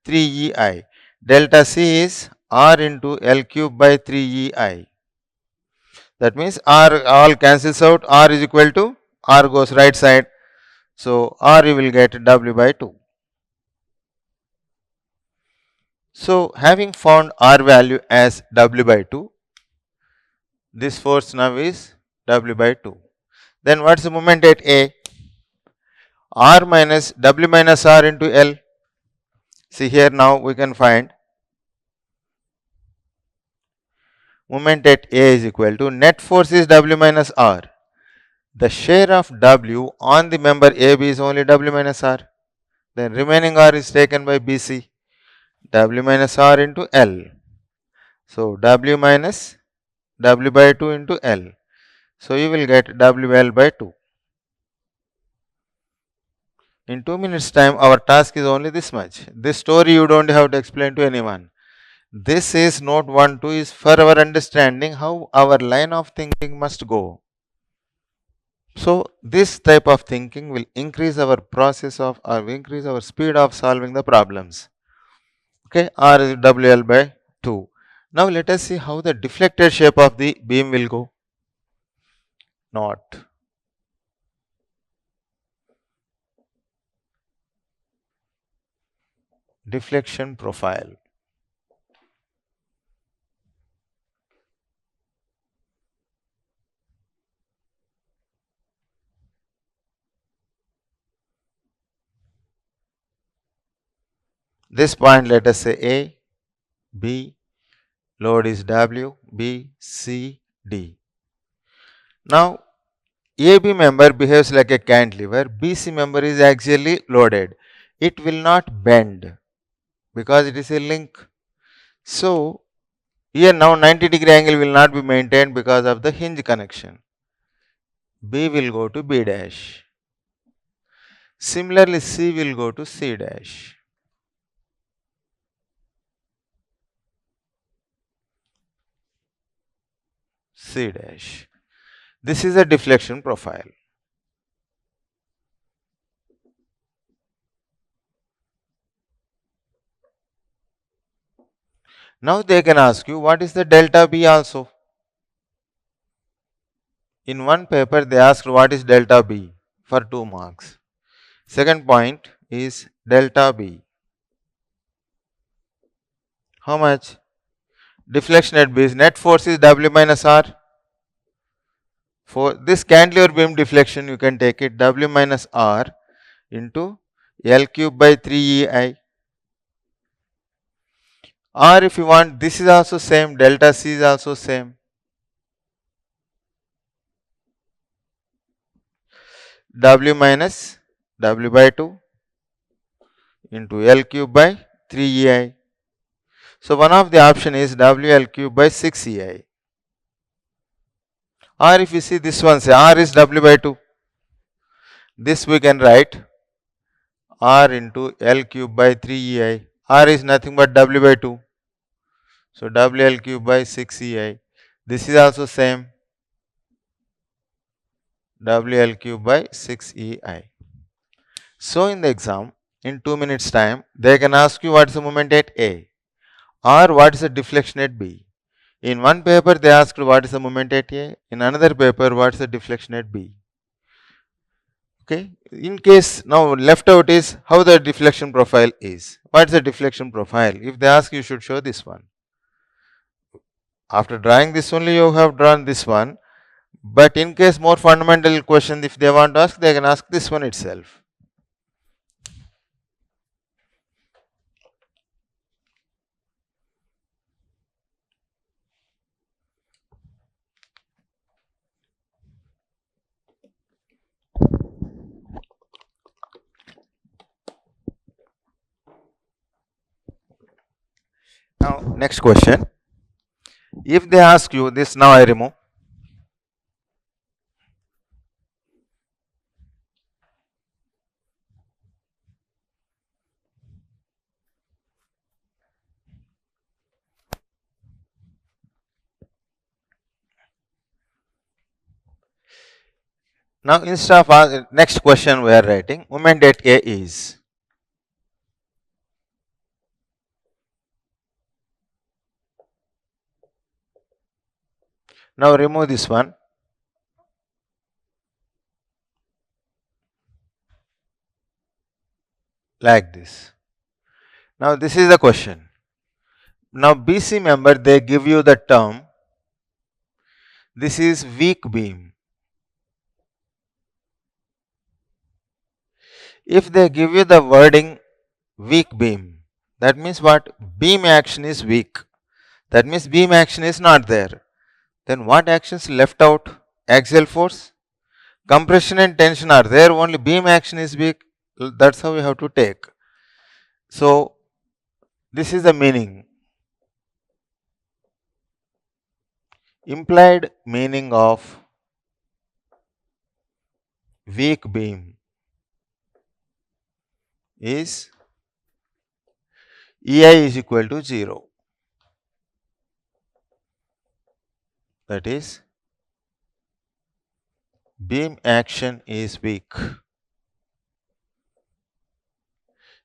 3EI. Delta C is R into L cube by 3EI. That means R all cancels out, R is equal to, R goes right side. So R you will get W by 2. So having found R value as W by 2, this force now is W by 2. Then what is the moment at A? R minus W minus R into L. See here now we can find moment at A is equal to net force is W minus R. The share of W on the member AB is only W minus R. Then remaining R is taken by BC. W minus R into L. So W minus W by 2 into L. So you will get WL by 2. In 2 minutes time, our task is only this much. This story you don't have to explain to anyone. This is note 1, 2 is for our understanding how our line of thinking must go. So this type of thinking will increase our process of or increase our speed of solving the problems. Okay, R is WL by 2. Now let us see how the deflected shape of the beam will go. Not. Deflection profile. This point let us say A, B, load is W, B, C, D. Now AB member behaves like a cantilever, BC member is axially loaded. It will not bend because it is a link. So here now 90-degree angle will not be maintained because of the hinge connection. B will go to B dash. Similarly, C will go to C dash. C dash. This is a deflection profile. Now they can ask you what is the delta B also. In one paper they asked what is delta B for 2 marks. Second point is delta B. How much? Deflection at B is net force is W minus R. For this cantilever beam deflection you can take it W minus R into L cube by 3EI. Or if you want, this is also same, delta C is also same. W minus W by 2 into L cube by 3EI. So one of the option is WL cube by 6EI. Or if you see this one, say R is W by 2. This we can write R into L cube by 3EI. R is nothing but W by 2. So WL cube by 6EI. This is also same. WL cube by 6EI. So in the exam, in 2 minutes time, they can ask you what is the moment at A or what is the deflection at B. In one paper they asked what is the moment at A, in another paper what is the deflection at B. Okay, in case now left out is how the deflection profile is. What is the deflection profile? If they ask, you should show this one. After drawing this only you have drawn this one, but in case more fundamental question if they want to ask, they can ask this one itself. Now next question, if they ask you this, now I remove. Now instead of next question we are writing moment at A is. Now remove this one. Like this. Now this is the question. Now BC member they give you the term, this is weak beam. If they give you the wording weak beam, that means what? Beam action is weak. That means beam action is not there. Then what actions left out? Axial force, compression and tension are there, only beam action is weak. That's how we have to take. So this is the meaning. Implied meaning of weak beam is EI is equal to 0. That is, beam action is weak.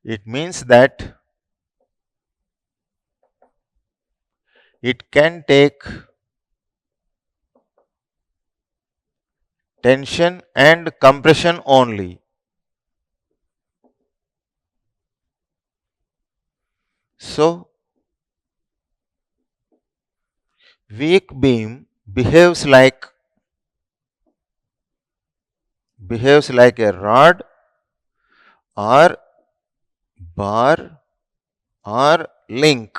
It means that it can take tension and compression only. So, weak beam behaves like a rod or bar or link.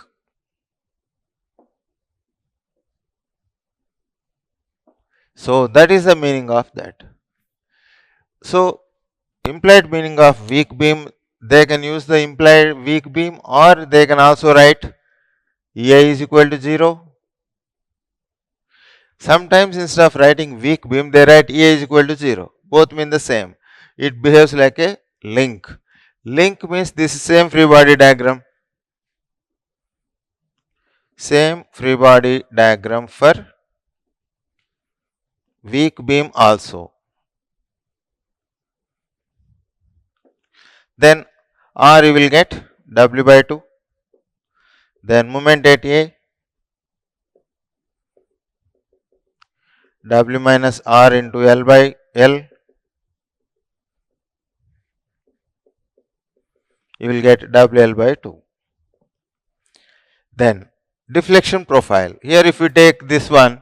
So, that is the meaning of that. So, implied meaning of weak beam, they can use the implied weak beam, or they can also write EI is equal to 0. Sometimes instead of writing weak beam, they write EI is equal to 0. Both mean the same. It behaves like a link. Link means this same free body diagram. Same free body diagram for weak beam also. Then R you will get W by 2. Then moment at A, W minus R into L by L. You will get WL by 2. Then deflection profile. Here if you take this one,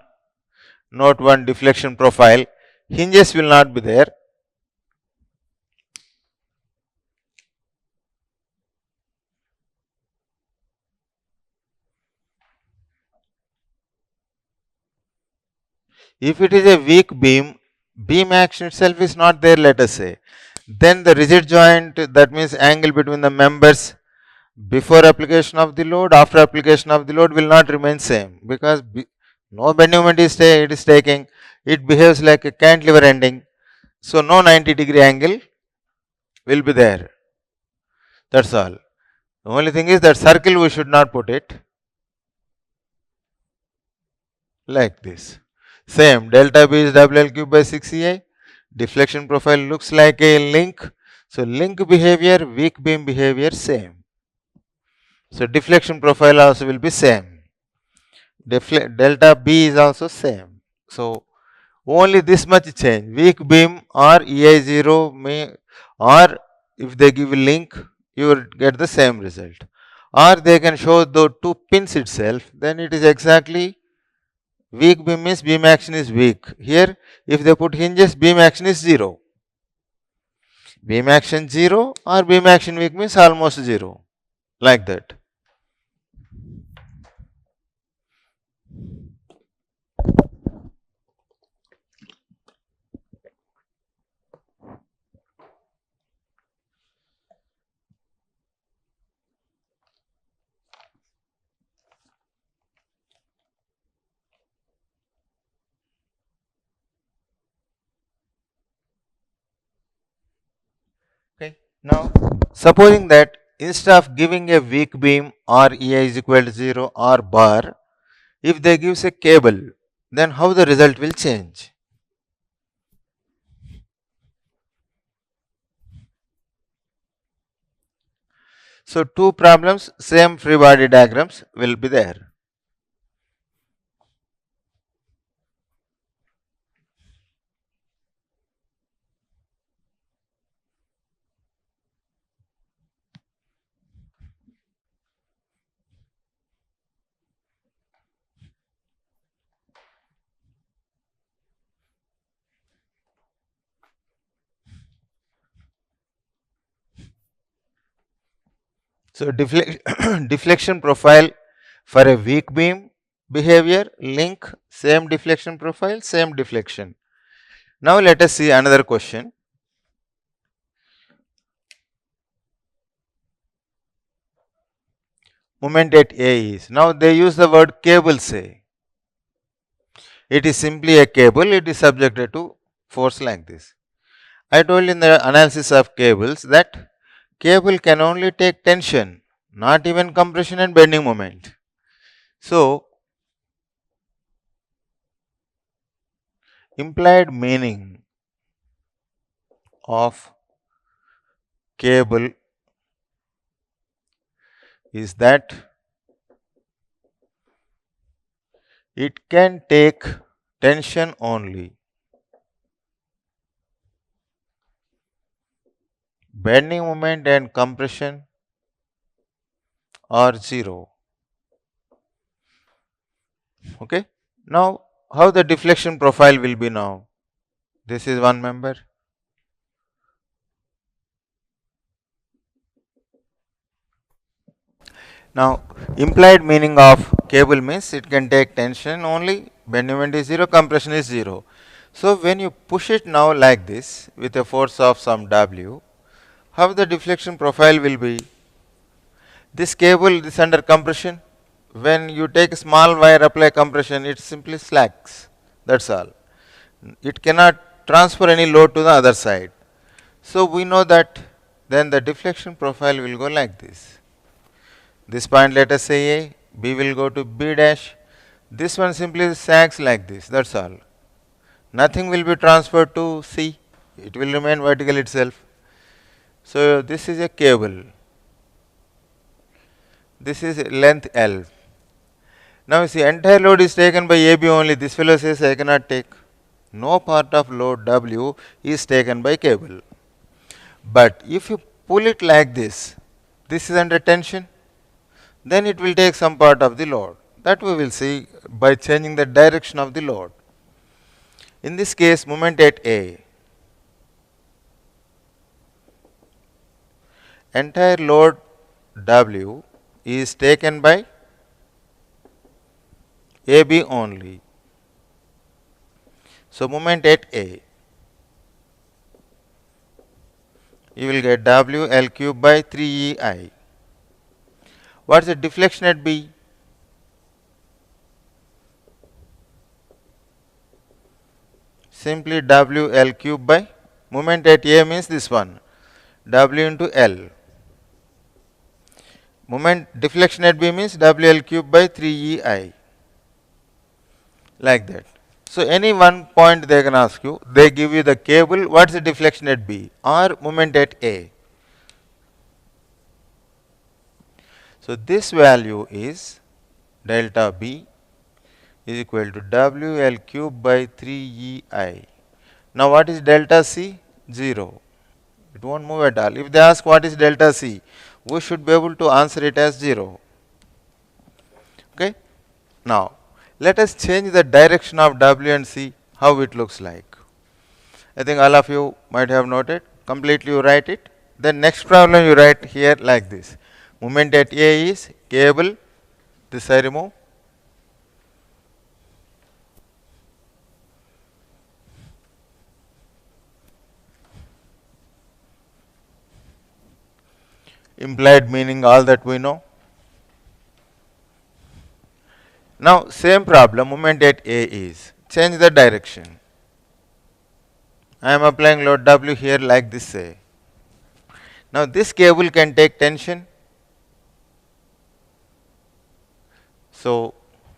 note 1 deflection profile, hinges will not be there. If it is a weak beam, beam action itself is not there, let us say, then the rigid joint, that means angle between the members before application of the load, after application of the load will not remain same, because no bending moment it is taking, it behaves like a cantilever ending. So, no 90-degree angle will be there. That is all. The only thing is that circle we should not put it like this. Same, delta B is WL cube by 6EI. Deflection profile looks like a link. So, link behavior, weak beam behavior same. So, deflection profile also will be same. Delta B is also same. So, only this much change, weak beam or EI0 may, or if they give a link, you will get the same result. Or they can show the two pins itself, then it is exactly weak beam means beam action is weak. Here, if they put hinges, beam action is 0. Beam action 0 or beam action weak means almost 0, like that. Okay. Now, supposing that instead of giving a weak beam or EI is equal to 0 or bar, if they gives a cable, then how the result will change? So, two problems, same free body diagrams will be there. So, deflection profile for a weak beam behavior, link, same deflection profile, same deflection. Now, let us see another question. Moment at A is, now they use the word cable say. It is simply a cable, it is subjected to force like this. I told in the analysis of cables that cable can only take tension, not even compression and bending moment. So, implied meaning of cable is that it can take tension only. Bending moment and compression are zero. Okay. Now, how the deflection profile will be now? This is one member. Now, implied meaning of cable means it can take tension only, bending moment is zero, compression is zero. So, when you push it now like this with a force of some W, how the deflection profile will be? This cable is under compression. When you take a small wire, apply compression, it simply slacks. That's all. It cannot transfer any load to the other side. So, we know that then the deflection profile will go like this. This point let us say A, B will go to B dash. This one simply sags like this, that's all. Nothing will be transferred to C, it will remain vertical itself. So, this is a cable. This is length L. Now, you see entire load is taken by AB only, this fellow says I cannot take. No part of load W is taken by cable. But if you pull it like this is under tension, then it will take some part of the load. That we will see by changing the direction of the load. In this case, moment at A, entire load W is taken by AB only. So, moment at A, you will get W L cube by 3EI. What is the deflection at B? Simply W L cube by moment at A means this one, W into L. Moment deflection at B means W L cube by 3EI, like that. So, any one point they can ask you, they give you the cable, what is the deflection at B or moment at A. So, this value is delta B is equal to W L cube by 3EI. Now, what is delta C? 0. It won't move at all. If they ask what is delta C, we should be able to answer it as 0. Okay. Now, let us change the direction of W and C, how it looks like. I think all of you might have noted. Completely you write it. Then next problem you write here like this. Moment at A is cable, this I remove. Implied meaning all that we know. Now, same problem, moment at A is, change the direction. I am applying load W here like this say. Now, this cable can take tension. So,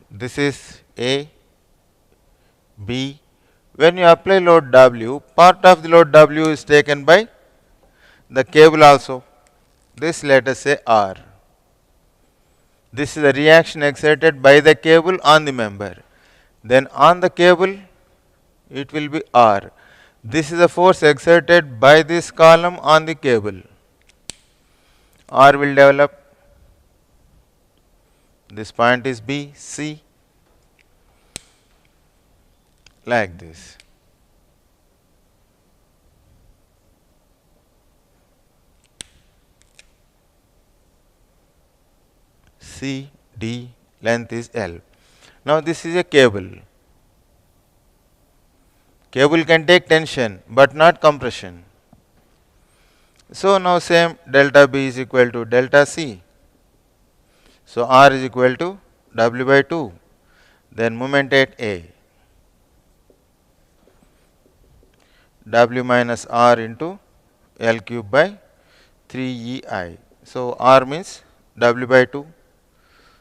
this is A, B. When you apply load W, part of the load W is taken by the cable also. This let us say R. This is the reaction exerted by the cable on the member. Then on the cable, it will be R. This is the force exerted by this column on the cable. R will develop. This point is B, C, like this. C, D, length is L. Now, this is a cable. Cable can take tension, but not compression. So, now same delta B is equal to delta C. So, R is equal to W by 2. Then moment at A. W minus R into L cube by 3EI. So R means W by 2.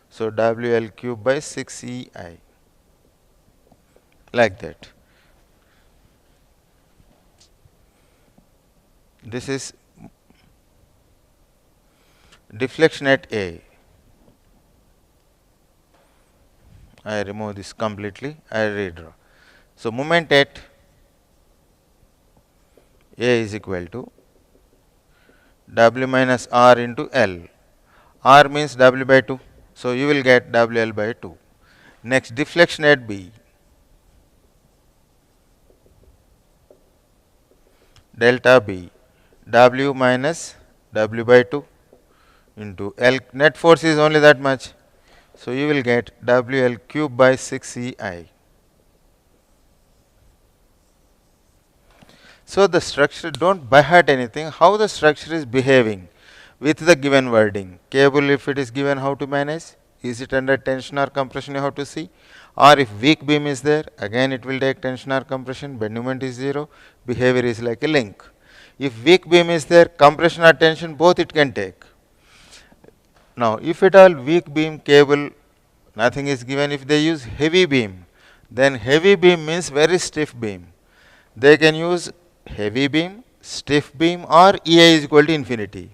So WL cube by 6EI, like that. This is deflection at A. I remove this completely, I redraw. So moment at A is equal to W minus R into L. R means W by 2. So you will get WL by 2. Next, deflection at B. Delta B. W minus W by 2 into L. Net force is only that much. So you will get WL cube by 6EI. So the structure, don't by heart anything, how the structure is behaving with the given wording. Cable, if it is given, how to manage? Is it under tension or compression, you have to see. Or if weak beam is there, again it will take tension or compression, bend moment is 0, behavior is like a link. If weak beam is there, compression or tension, both it can take. Now, if at all weak beam cable, nothing is given, if they use heavy beam, then heavy beam means very stiff beam. They can use heavy beam, stiff beam, or EI is equal to infinity.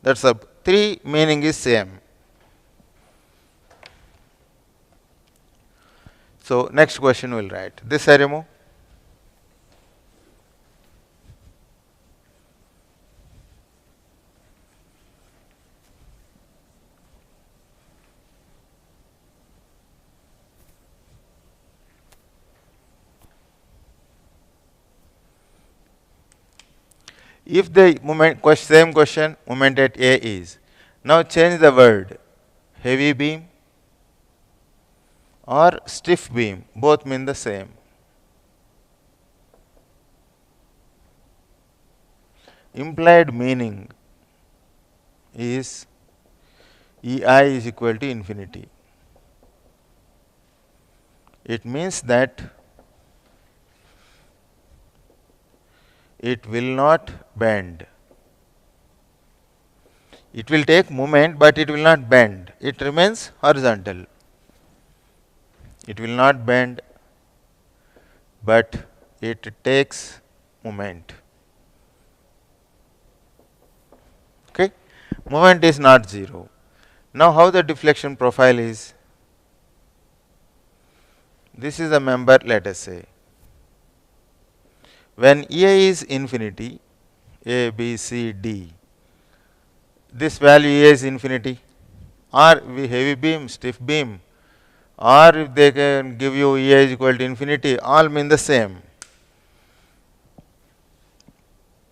That's the three meaning is same. So next question we'll write. This I remove. If the same question, moment at A is, now change the word heavy beam or stiff beam, both mean the same. Implied meaning is EI is equal to infinity. It means that it will not bend. It will take moment, but it will not bend. It remains horizontal. It will not bend, but it takes moment. Okay? Moment is not 0. Now, how the deflection profile is? This is a member, let us say. When EI is infinity, A, B, C, D, this value EI is infinity, or heavy beam, stiff beam, or if they can give you EI is equal to infinity, all mean the same.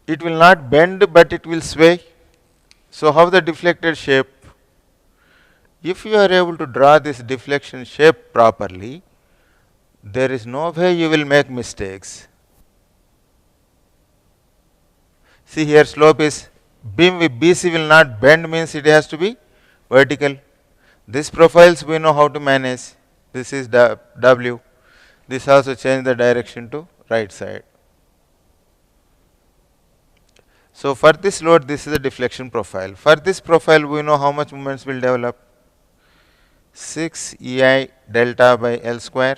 It will not bend, but it will sway. So how the deflected shape? If you are able to draw this deflection shape properly, there is no way you will make mistakes. See here, slope is beam with BC will not bend, means it has to be vertical. These profiles we know how to manage. This is W. This also change the direction to right side. So for this load, this is the deflection profile. For this profile, we know how much moments will develop. 6 EI delta by L square.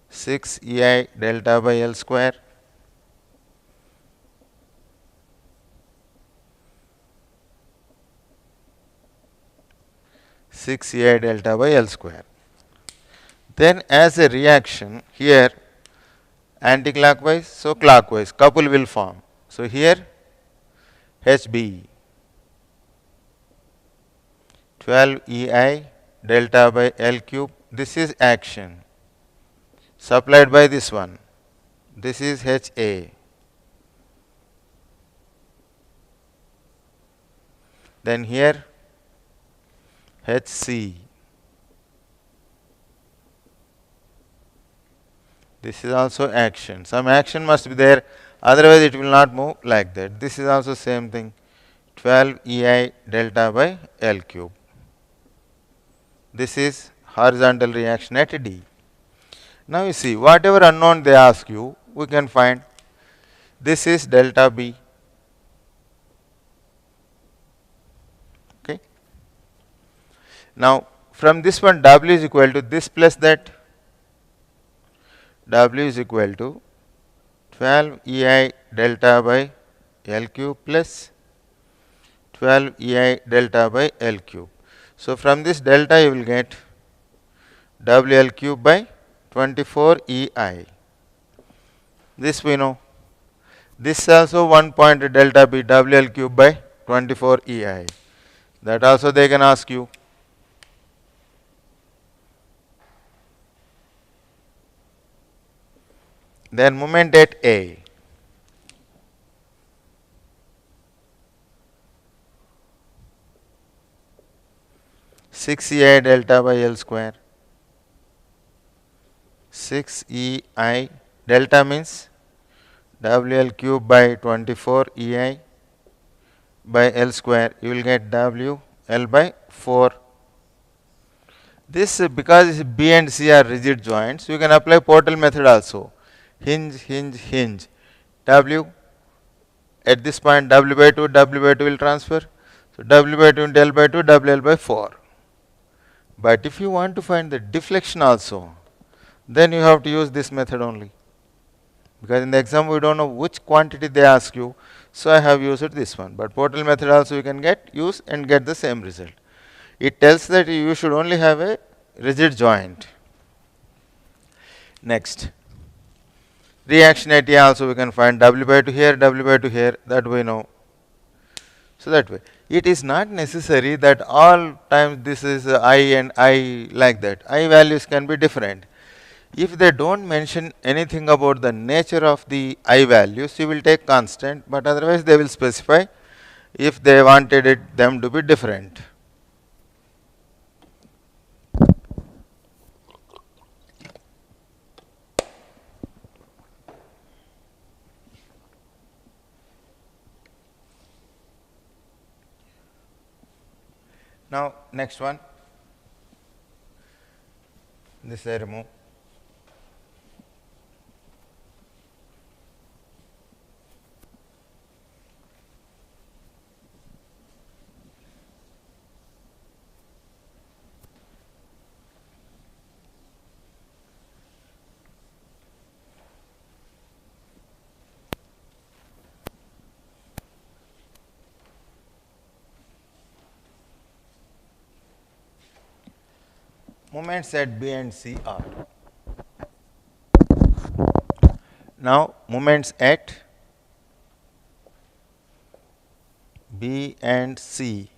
6 EI delta by L square. Six EI delta by L square. Then as a reaction here, anti-clockwise, so clockwise, couple will form. So here HB 12 EI delta by L cube, this is action supplied by this one. This is HA. Then here HC. This is also action. Some action must be there, otherwise it will not move like that. This is also same thing, 12 EI delta by L cube. This is horizontal reaction at D. Now you see, whatever unknown they ask you, we can find. This is delta B. Okay. Now from this one, W is equal to this plus that. W is equal to 12 EI delta by L cube plus 12 EI delta by L cube. So from this delta you will get WL cube by 24 EI. This we know. This is also 1 point delta B WL cube by 24 EI. That also they can ask you. Then moment at A. Six EI delta by L square. 6 EI delta means WL cube by 24 EI by L square. You will get WL by 4. This because B and C are rigid joints, you can apply Portal method also. Hinge, hinge, hinge. W at this point W by 2 will transfer. So W by 2 into L by 2, WL by 4. But if you want to find the deflection also, then you have to use this method only. Because in the exam we don't know which quantity they ask you, so I have used this one. But Portal method also you can use and get the same result. It tells that you should only have a rigid joint. Next, reaction at A also we can find W by 2 here, W by 2 here, that we know. So that way, it is not necessary that all times this is I and I like that. I values can be different. If they don't mention anything about the nature of the I values, you will take constant, but otherwise they will specify if they wanted them to be different. Now next one, this I remove. Moments at B and C are. Now moments at B and C.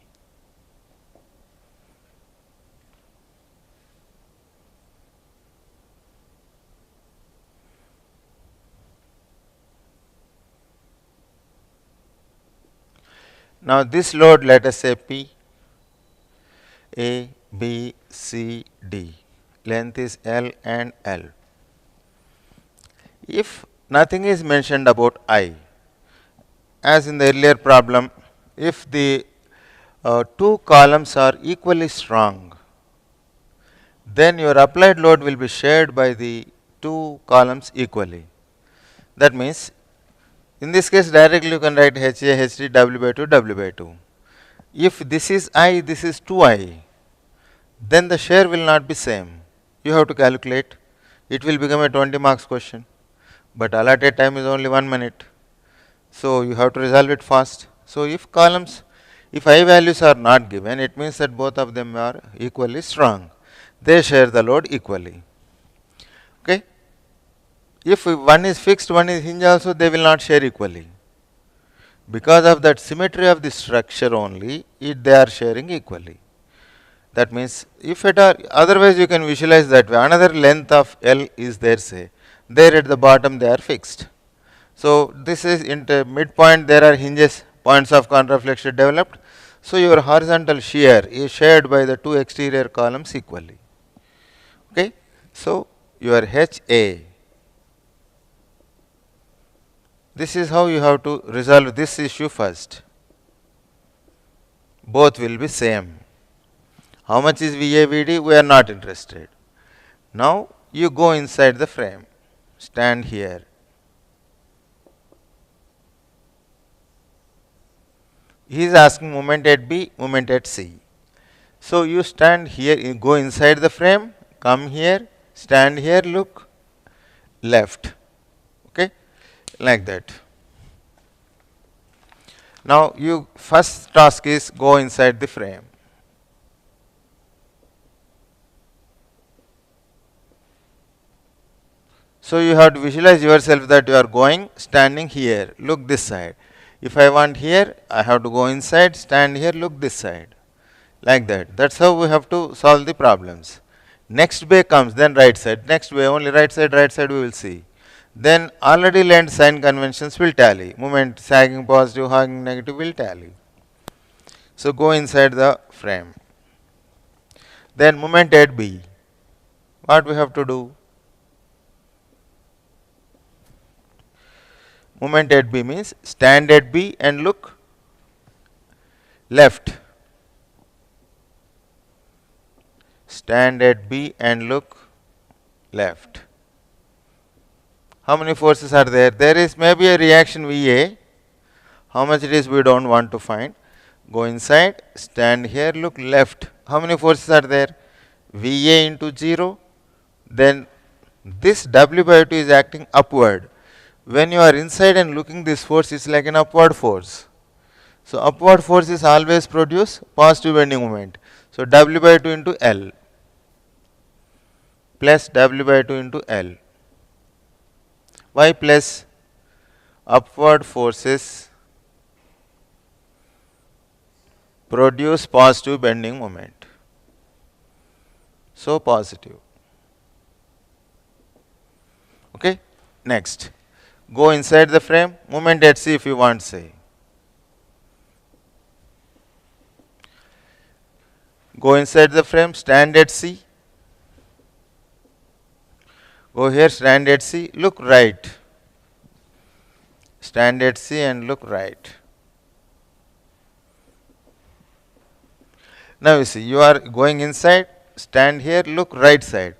Now this load, let us say P, A, B, C, D. Length is L and L. If nothing is mentioned about I, as in the earlier problem, if the two columns are equally strong, then your applied load will be shared by the two columns equally. That means, in this case directly you can write HA, HD, W by 2, W by 2. If this is I, this is 2I, then the share will not be same. You have to calculate. It will become a 20 marks question. But allotted time is only 1 minute. So you have to resolve it fast. So if columns, if I values are not given, it means that both of them are equally strong. They share the load equally. Okay. If one is fixed, one is hinge also, they will not share equally. Because of that symmetry of the structure only, they are sharing equally. That means, if at all, otherwise you can visualize that way. Another length of L is there, say. There at the bottom they are fixed. So this is in the midpoint, there are hinges, points of contraflexion developed. So your horizontal shear is shared by the two exterior columns equally. Okay. So your HA. This is how you have to resolve this issue first. Both will be same. How much is VA, VD? We are not interested. Now you go inside the frame, stand here. He is asking moment at B, moment at C. So you stand here, you go inside the frame, come here, stand here, look left. Okay, like that. Now you first task is go inside the frame. So you have to visualize yourself that you are going, standing here, look this side. If I want here, I have to go inside, stand here, look this side. Like that. That's how we have to solve the problems. Next bay comes, then right side. Next bay, only right side we will see. Then already learned sign conventions will tally. Moment sagging positive, hugging negative will tally. So go inside the frame. Then moment at B. What we have to do? Moment at B means stand at B and look left. Stand at B and look left. How many forces are there? There is maybe a reaction VA. How much it is we don't want to find. Go inside, stand here, look left. How many forces are there? VA into 0. Then this W by 2 is acting upward. When you are inside and looking this force, it's like an upward force. So upward forces always produce positive bending moment. So W by 2 into L plus W by 2 into L. Why plus? Upward forces produce positive bending moment. So positive. Okay. Next. Go inside the frame. Moment at C if you want say. Go inside the frame. Stand at C. Go here. Stand at C. Look right. Stand at C and look right. Now you see, you are going inside, stand here, look right side.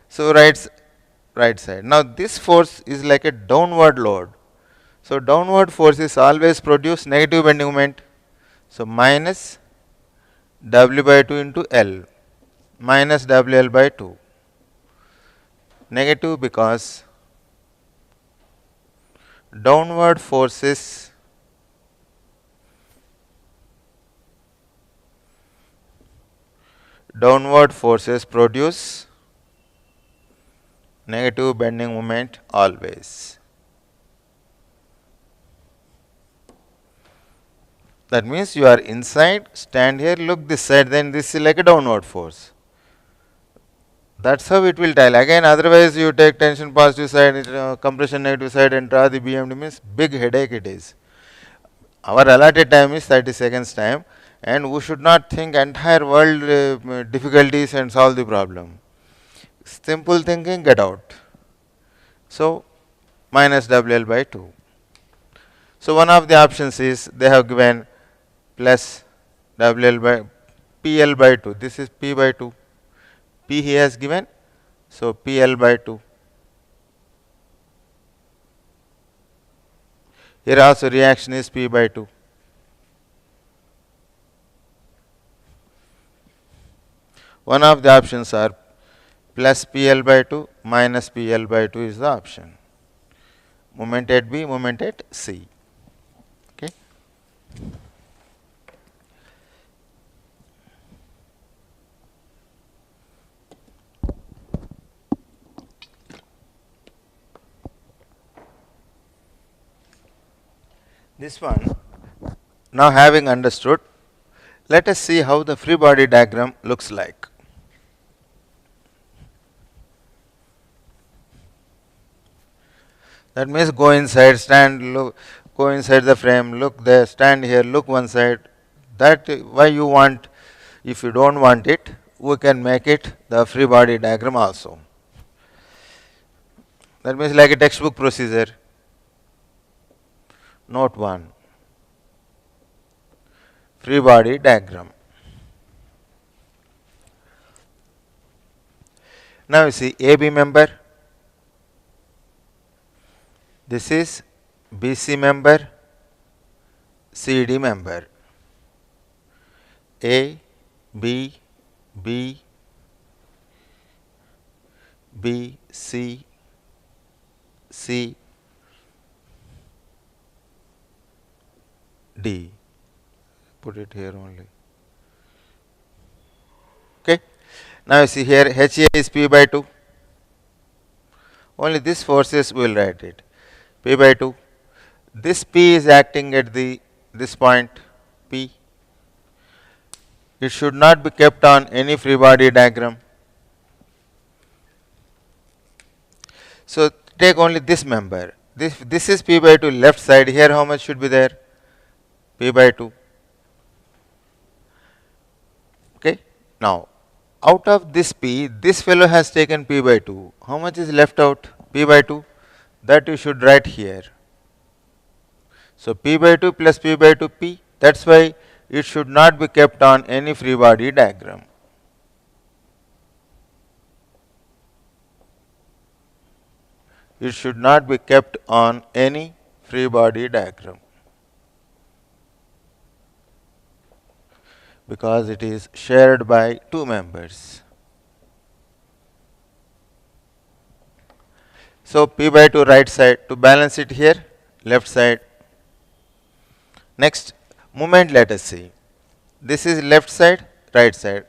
So right side. Now this force is like a downward load. So downward forces always produce negative bending moment. So minus W by 2 into L minus WL by 2. Negative because downward forces produce negative bending moment always. That means you are inside, stand here, look this side, then this is like a downward force. That's how it will tell. Again, otherwise you take tension positive side, compression negative side and draw the BMD means big headache it is. Our allotted time is 30 seconds time and we should not think entire world difficulties and solve the problem. Simple thinking, get out. So minus WL by 2. So one of the options is they have given plus WL by PL by 2. This is P by 2. P he has given. So PL by 2. Here also reaction is P by 2. One of the options are plus PL by 2 minus PL by 2 is the option. Moment at B, moment at C. Okay. This one, now having understood, let us see how the free body diagram looks like. That means go inside, stand, look, go inside the frame, look there, stand here, look one side. That why you want, if you don't want it, we can make it the free body diagram also. That means like a textbook procedure. Note 1. Free body diagram. Now you see AB member, this is BC member, CD member, A, B, B, B, C, C, D. Put it here only. Okay. Now you see here HA is P by 2. Only this forces we will write it. P by 2. This P is acting at this point P. It should not be kept on any free body diagram. So take only this member. This is P by 2 left side. Here how much should be there? P by 2. Okay. Now out of this P, this fellow has taken P by 2. How much is left out? P by 2. That you should write here. So P by 2 plus P by 2 P. That's why it should not be kept on any free body diagram. It should not be kept on any free body diagram because it is shared by two members. So P by 2 right side, to balance it here, left side. Next, moment, let us see. This is left side, right side.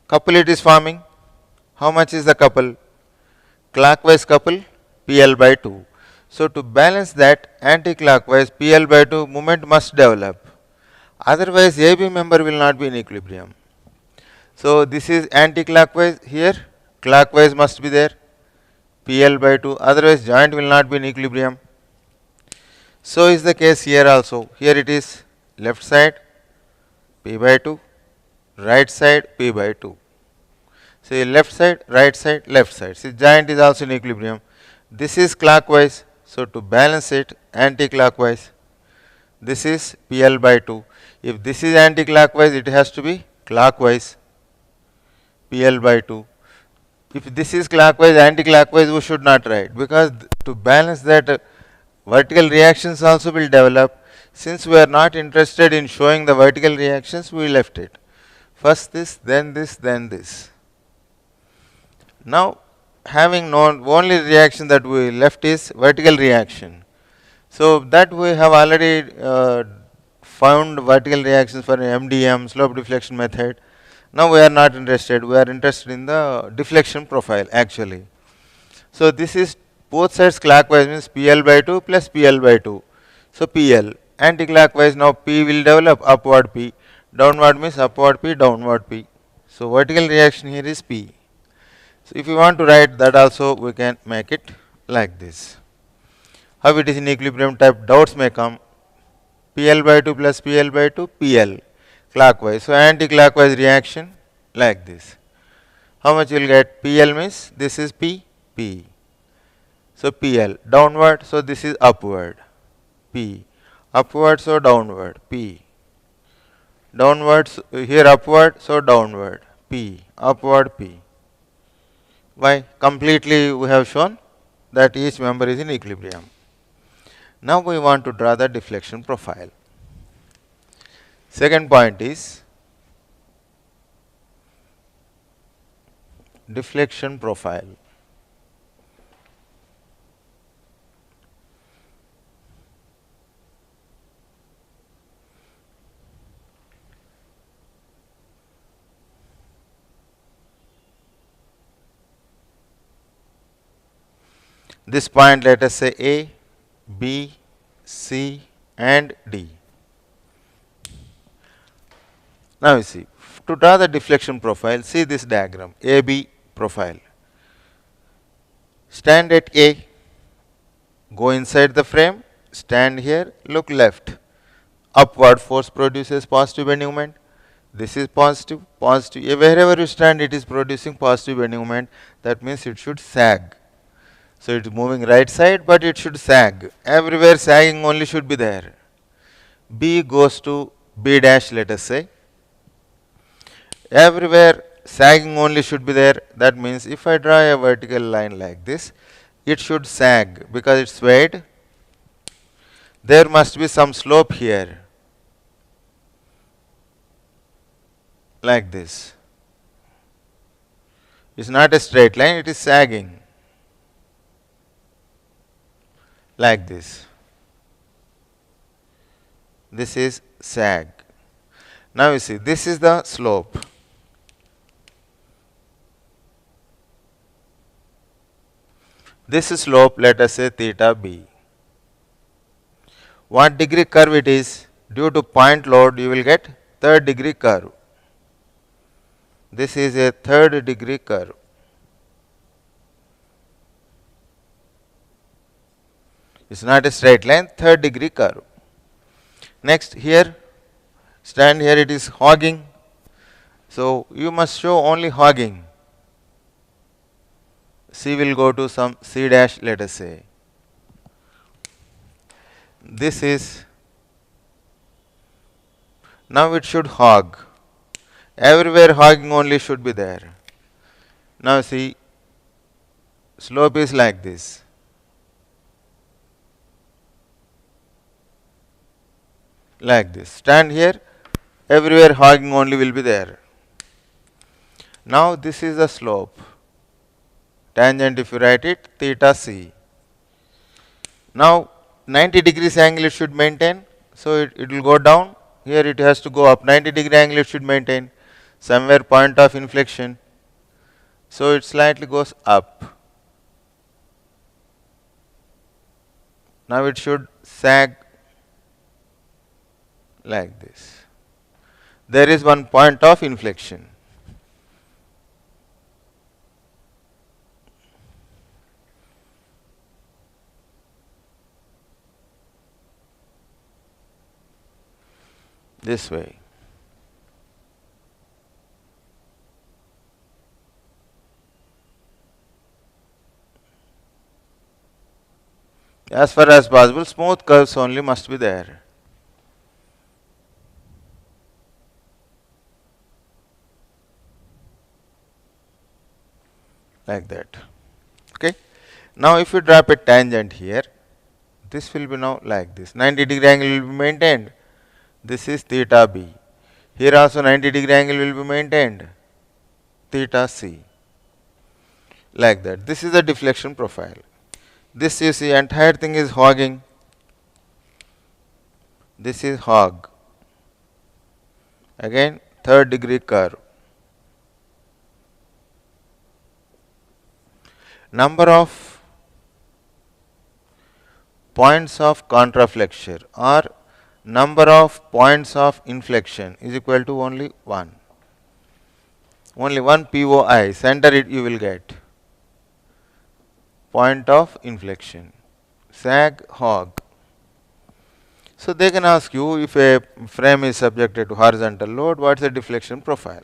Couple it is forming. How much is the couple? Clockwise couple, PL by 2. So to balance that, anti-clockwise PL by 2 moment must develop. Otherwise, AB member will not be in equilibrium. So this is anti-clockwise here, clockwise must be there, PL by 2, otherwise joint will not be in equilibrium. So is the case here also. Here it is left side P by 2, right side P by 2. See left side, right side, left side. See joint is also in equilibrium. This is clockwise. So to balance it, anti-clockwise. This is PL by 2. If this is anti-clockwise, it has to be clockwise, PL by 2. If this is clockwise, anti-clockwise, we should not write, because to balance that, vertical reactions also will develop. Since we are not interested in showing the vertical reactions, we left it. First this, then this, then this. Now, having known only reaction that we left is vertical reaction. So that we have already found vertical reactions for MDM, slope deflection method. Now we are not interested. We are interested in the deflection profile actually. So this is both sides clockwise, means PL by 2 plus PL by 2. So PL, anti-clockwise, now P will develop upward P, downward means upward P, downward P. So vertical reaction here is P. So if you want to write that also, we can make it like this. How it is in equilibrium type, doubts may come. PL by 2 plus PL by 2, PL clockwise. So anti-clockwise reaction like this. How much you will get? PL means this is P, P. So PL downward, so this is upward, P. Upward, so downward, P. Downward, so here upward, so downward, P. Upward, P. Why? Completely we have shown that each member is in equilibrium. Now we want to draw the deflection profile. Second point is deflection profile. This point, let us say A, B, C and D. Now you see, to draw the deflection profile, see this diagram, AB profile. Stand at A, go inside the frame, stand here, look left. Upward force produces positive bending moment. This is positive, positive. Wherever you stand, it is producing positive bending moment. That means it should sag. So it is moving right side, but it should sag. Everywhere sagging only should be there. B goes to B dash, let us say. Everywhere sagging only should be there. That means if I draw a vertical line like this, it should sag because it's swayed. There must be some slope here, like this. It's not a straight line, it is sagging, like this. This is sag. Now you see, this is the slope. This slope, let us say theta b. What degree curve it is? Due to point load, you will get third degree curve. This is a third degree curve. It's not a straight line, third degree curve. Next, here, stand here, it is hogging. So, you must show only hogging. C will go to some C dash, let us say. This is, now it should hog. Everywhere hogging only should be there. Now see, slope is like this. Like this. Stand here, everywhere hogging only will be there. Now this is the slope. Tangent, if you write it, theta c. Now 90 degrees angle it should maintain. So it will go down. Here it has to go up. 90 degree angle it should maintain. Somewhere point of inflection. So it slightly goes up. Now it should sag like this. There is one point of inflection. This way. As far as possible, smooth curves only must be there. Like that. Okay. Now if you drop a tangent here, this will be now like this. 90 degree angle will be maintained. This is theta b. Here also 90 degree angle will be maintained. Theta c. Like that. This is the deflection profile. This you see entire thing is hogging. This is hog. Again third degree curve. Number of points of contraflexure or number of points of inflection is equal to only 1. Only one POI, center it you will get. Point of inflection. Sag, hog. So they can ask you if a frame is subjected to horizontal load, what is the deflection profile?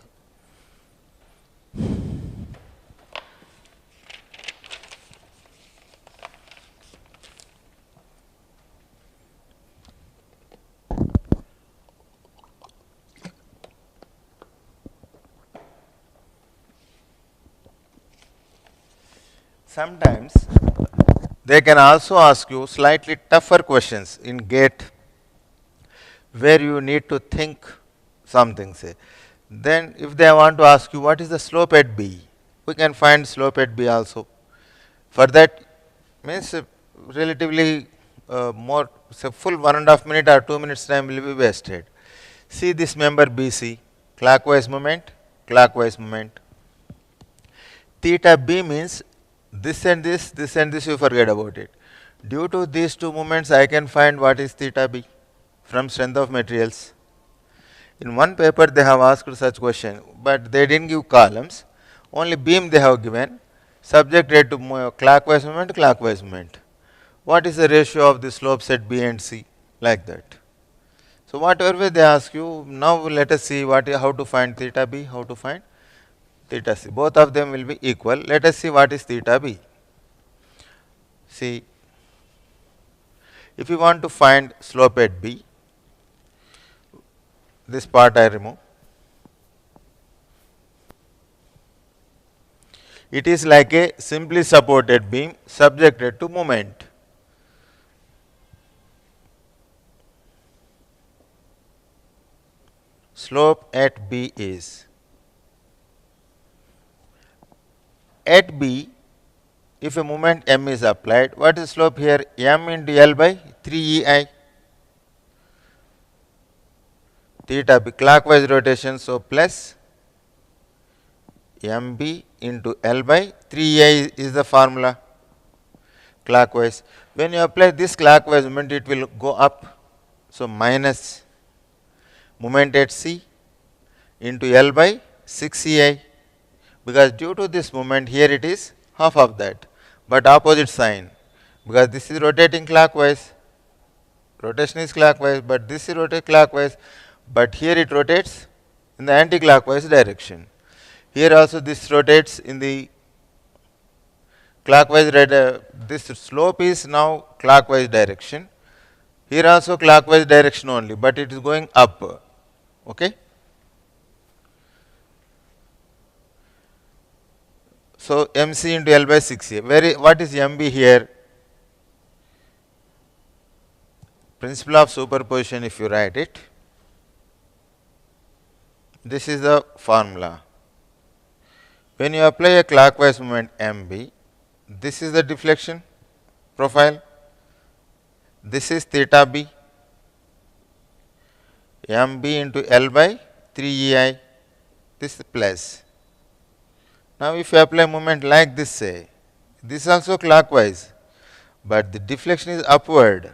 Sometimes they can also ask you slightly tougher questions in GATE where you need to think something, say. Then if they want to ask you what is the slope at B, we can find slope at B also. For that means relatively more, say full 1.5 minute or 2 minutes time will be wasted. See this member BC, clockwise moment, clockwise moment. Theta B means this and this you forget about it. Due to these two moments I can find what is theta B from strength of materials. In one paper they have asked such question, but they didn't give columns, only beam they have given, subjected to clockwise moment, clockwise moment. What is the ratio of the slopes at B and C? Like that. So whatever way they ask you, now let us see how to find theta B, how to find theta c. Both of them will be equal. Let us see what is theta b. See, if you want to find slope at B, this part I remove. It is like a simply supported beam subjected to moment. Slope at B is, at B, if a moment m is applied, what is slope here? M into L by 3EI. Theta B, clockwise rotation, so plus MB into L by 3EI is the formula, clockwise. When you apply this clockwise moment, it will go up. So minus moment at C into L by 6EI, because due to this moment here it is half of that, but opposite sign, because this is rotating clockwise, rotation is clockwise, but this is rotating clockwise, but here it rotates in the anti-clockwise direction. Here also this rotates in the clockwise, this slope is now clockwise direction. Here also clockwise direction only, but it is going up. Okay. So MC into L by 6A. What is MB here? Principle of superposition, if you write it, this is the formula. When you apply a clockwise moment MB, this is the deflection profile, this is theta B, MB into L by 3EI, this is plus. Now if you apply moment like this, say, this is also clockwise, but the deflection is upward,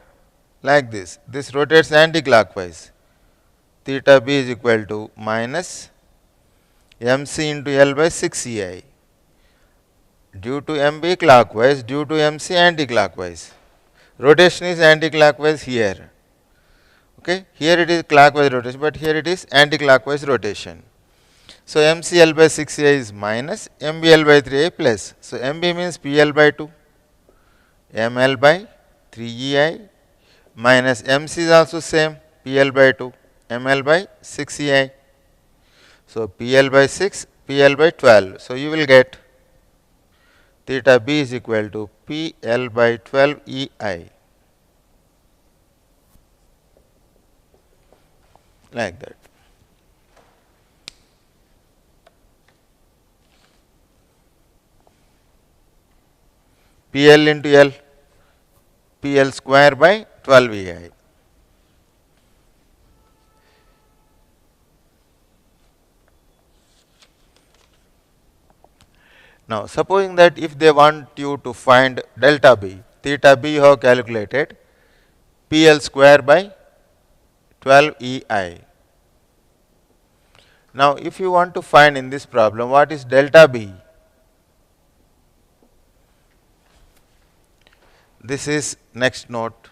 like this. This rotates anti-clockwise. Theta B is equal to minus MC into L by 6EI. Due to MB clockwise, due to MC anti-clockwise. Rotation is anti-clockwise here. Okay, here it is clockwise rotation, but here it is anti-clockwise rotation. So MCL by 6A is minus, MBL by 3A plus. So MB means PL by 2, ML by 3EI minus MC is also same, PL by 2, ML by 6EI. So PL by 6, PL by 12. So you will get theta B is equal to PL by 12 EI, like that. PL into L, PL square by 12 EI. Now, supposing that if they want you to find delta B, theta B you have calculated PL square by 12 EI. Now, if you want to find in this problem what is delta B, this is next note.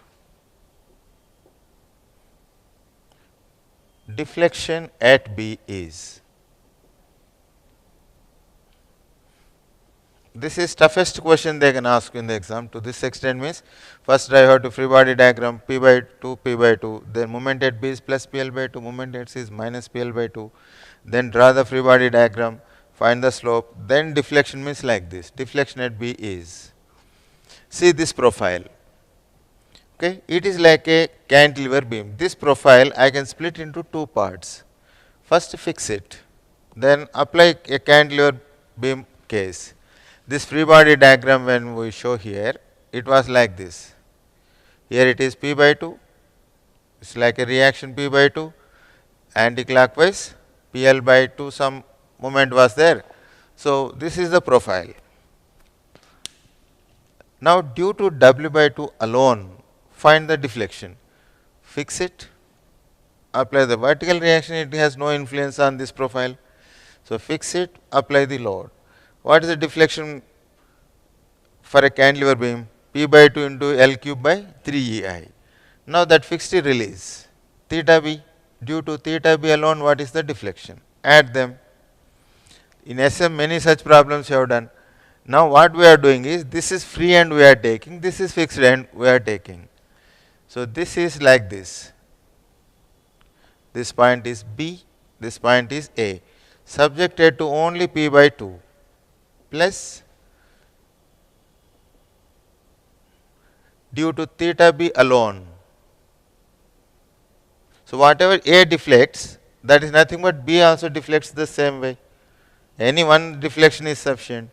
Deflection at B is. This is toughest question they can ask in the exam. To this extent means, first I have to free body diagram P by 2, P by 2, then moment at B is plus PL by 2, moment at C is minus PL by 2, then draw the free body diagram, find the slope, then deflection means like this. Deflection at B is. See this profile. Okay, it is like a cantilever beam. This profile I can split into two parts. First fix it, then apply a cantilever beam case. This free body diagram when we show here, it was like this. Here it is P by 2, it is like a reaction P by 2, anti-clockwise, PL by 2 some moment was there. So this is the profile. Now due to W by 2 alone, find the deflection. Fix it, apply the vertical reaction, it has no influence on this profile. So fix it, apply the load. What is the deflection for a cantilever beam? P by 2 into L cube by 3EI. Now that fixed it, release. Theta B, due to theta B alone, what is the deflection? Add them. In SM, many such problems you have done. Now what we are doing is, this is free end we are taking, this is fixed end we are taking. So this is like this. This point is B, this point is A, subjected to only P by 2. plus due to theta b alone. So, whatever A deflects, that is nothing but B also deflects the same way. Any one deflection is sufficient.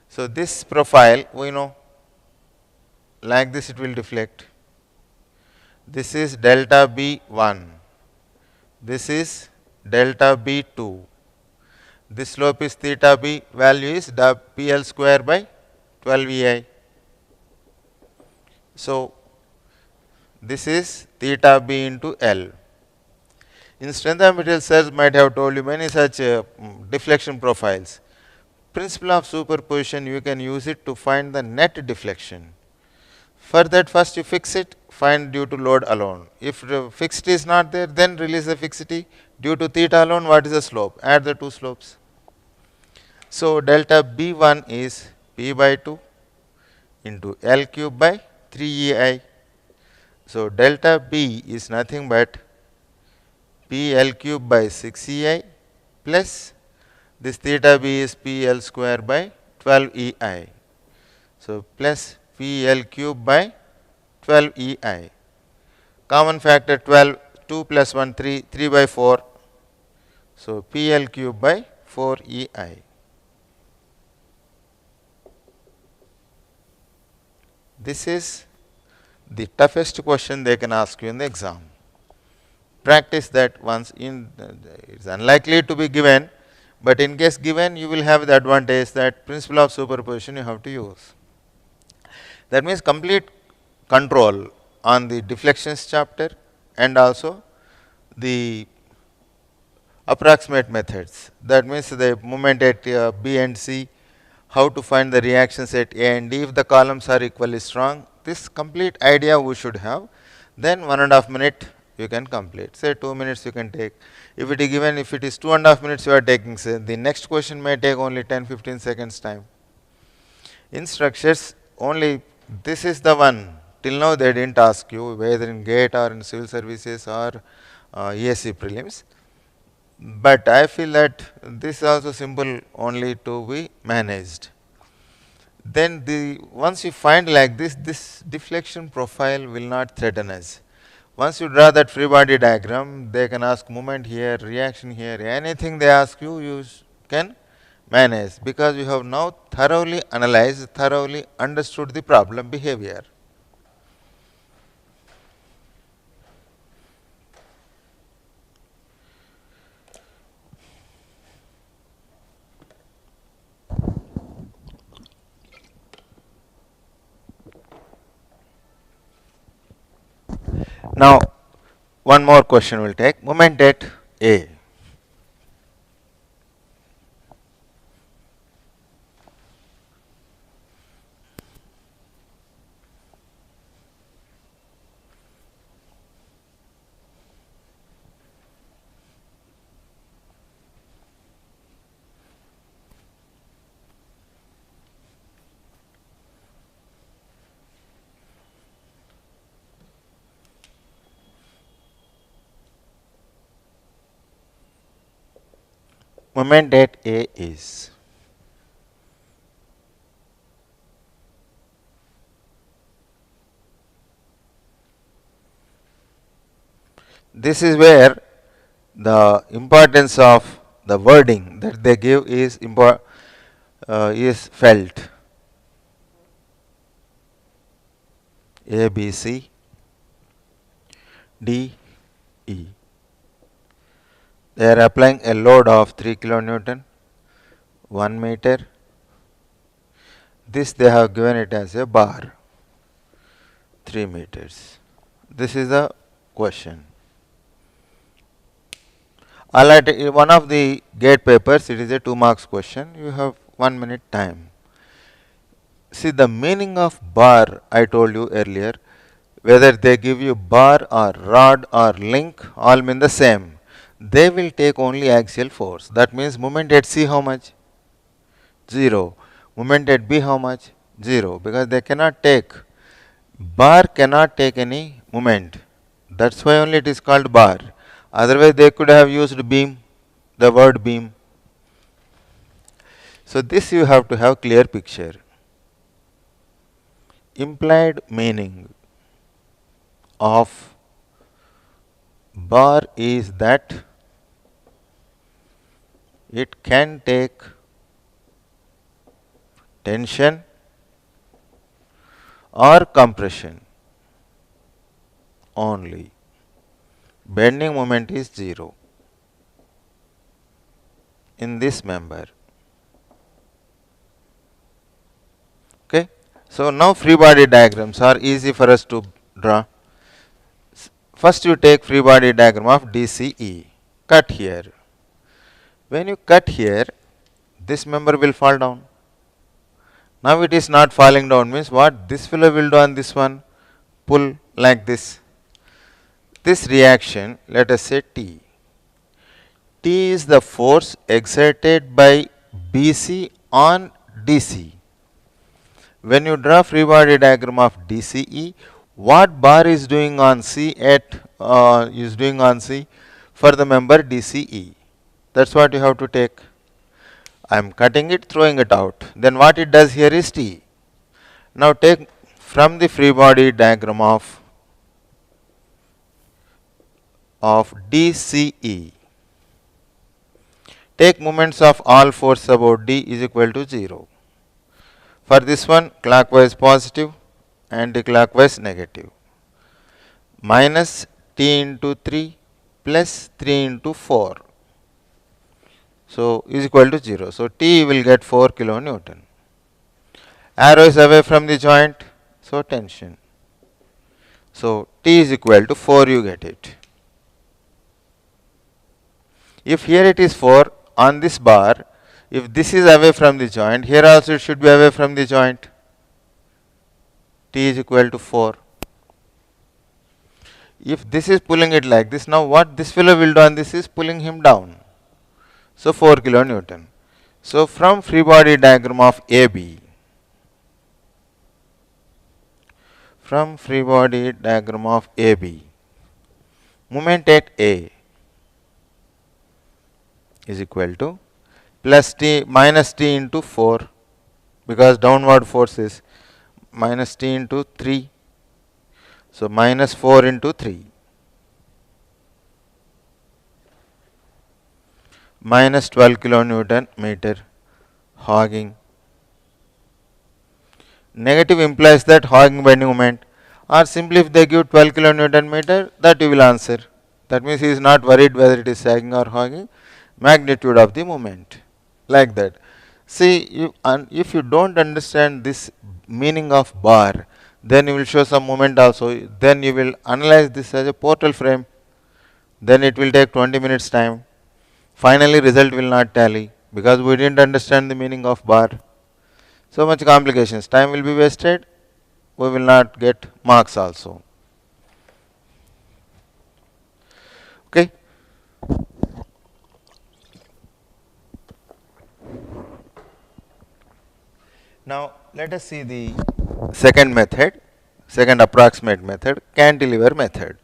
So, this profile we know like this it will deflect. This is delta B1, this is delta B2. This slope is theta B, value is PL square by 12 EI. So, this is theta B into L. In strength of material, sirs might have told you many such deflection profiles. Principle of superposition, you can use it to find the net deflection. For that, first you fix it, find due to load alone. If the fixity is not there, then release the fixity. Due to theta alone, what is the slope? Add the two slopes. So, delta B1 is P by 2 into L cube by 3 EI. So, delta B is nothing but PL cube by 6 EI plus this theta B is PL square by 12 EI. So, plus PL cube by 12 EI. Common factor 12, 2 plus 1, 3, 3 by 4. So, PL cube by 4 EI. This is the toughest question they can ask you in the exam. Practice that once. It is unlikely to be given, but in case given, you will have the advantage that principle of superposition you have to use. That means complete control on the deflections chapter and also the approximate methods. That means the moment at B and C, how to find the reactions at A and D if the columns are equally strong. This complete idea we should have. Then 1.5 minute you can complete. Say 2 minutes you can take. If it is given, if it is 2.5 minutes you are taking, say the next question may take only 10-15 seconds time. In structures, only this is the one. Till now they didn't ask you whether in GATE or in civil services or ESE prelims. But I feel that this is also simple only to be managed. Then once you find like this, this deflection profile will not threaten us. Once you draw that free body diagram, they can ask moment here, reaction here, anything they ask you, you can manage, because you have now thoroughly analyzed, thoroughly understood the problem behavior. Now, one more question will take. Moment at A. Moment at A is this is where the importance of the wording that they give is felt. A, B, C, D, E. They are applying a load of 3 kilonewton, 1 meter. This they have given it as a bar, 3 meters. This is the question. One of the GATE papers, it is a 2 marks question. You have 1 minute time. See, the meaning of bar I told you earlier, whether they give you bar or rod or link, all mean the same. They will take only axial force. That means moment at C how much? 0. Moment at B how much? 0. Because they cannot take, bar cannot take any moment. That's why only it is called bar. Otherwise they could have used beam, the word beam. So this you have to have clear picture. Implied meaning of bar is that it can take tension or compression only. Bending moment is 0 in this member. Okay. So now free body diagrams are easy for us to draw. First you take free body diagram of DCE. Cut here. When you cut here, this member will fall down. Now it is not falling down, means what this fellow will do on this one? Pull like this. This reaction, let us say T. T is the force exerted by BC on DC. When you draw free body diagram of DCE, what bar is doing on C for the member DCE? That's what you have to take. I am cutting it, throwing it out. Then what it does here is T. Now take from the free body diagram of DCE. Take moments of all force about D is equal to 0. For this one, clockwise positive, anti-clockwise negative. Minus T into 3 plus 3 into 4. So is equal to 0. So T will get 4 kilonewton. Arrow is away from the joint, so tension. So T is equal to 4, you get it. If here it is 4 on this bar, if this is away from the joint, here also it should be away from the joint. T is equal to 4. If this is pulling it like this, now what this fellow will do on this is pulling him down. So 4 kilonewton. So from free body diagram of AB, moment at A is equal to plus T minus T into 4, because downward force is minus T into 3. So minus 4 into 3. Minus 12 kilonewton meter hogging. Negative implies that hogging bending moment, or simply if they give 12 kilonewton meter, that you will answer. That means he is not worried whether it is sagging or hogging, magnitude of the moment, like that. See, if you don't understand this meaning of bar, then you will show some moment also, then you will analyze this as a portal frame, then it will take 20 minutes time. Finally result will not tally because we didn't understand the meaning of bar. So much complications, time will be wasted, we will not get marks also. Okay. Now let us see the second method, second approximate method, cantilever method.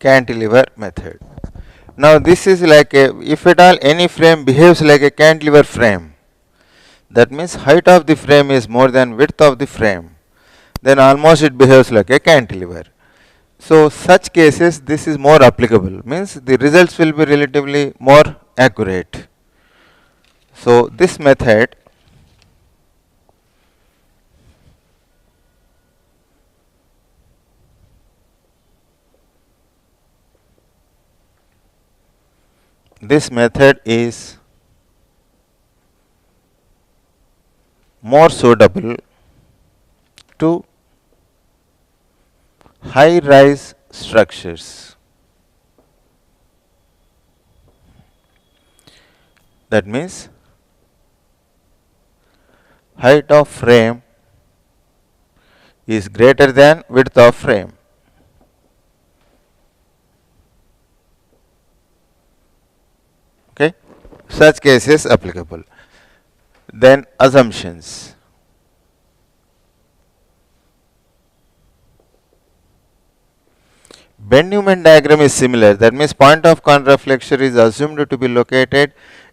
Cantilever method. Now this is like a, if at all any frame behaves like a cantilever frame, that means height of the frame is more than width of the frame, then almost it behaves like a cantilever. So such cases this is more applicable, means the results will be relatively more accurate. So this method is more suitable to high rise structures. That means height of frame is greater than width of frame. Okay, such cases applicable. Then assumptions. Bend-Newman diagram is similar. That means point of contrast flexure is assumed to be located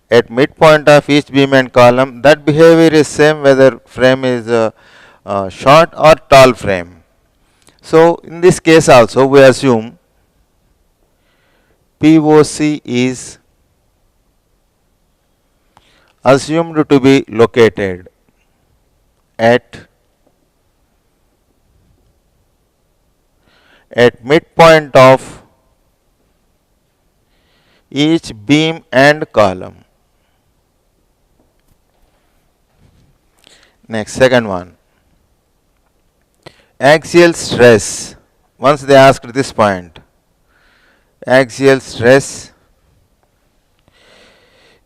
at midpoint of each beam and column. That behavior is same whether frame is short or tall frame. So in this case also we assume POC is assumed to be located at midpoint of each beam and column. Next, second one. Axial stress. Once they asked this point, axial stress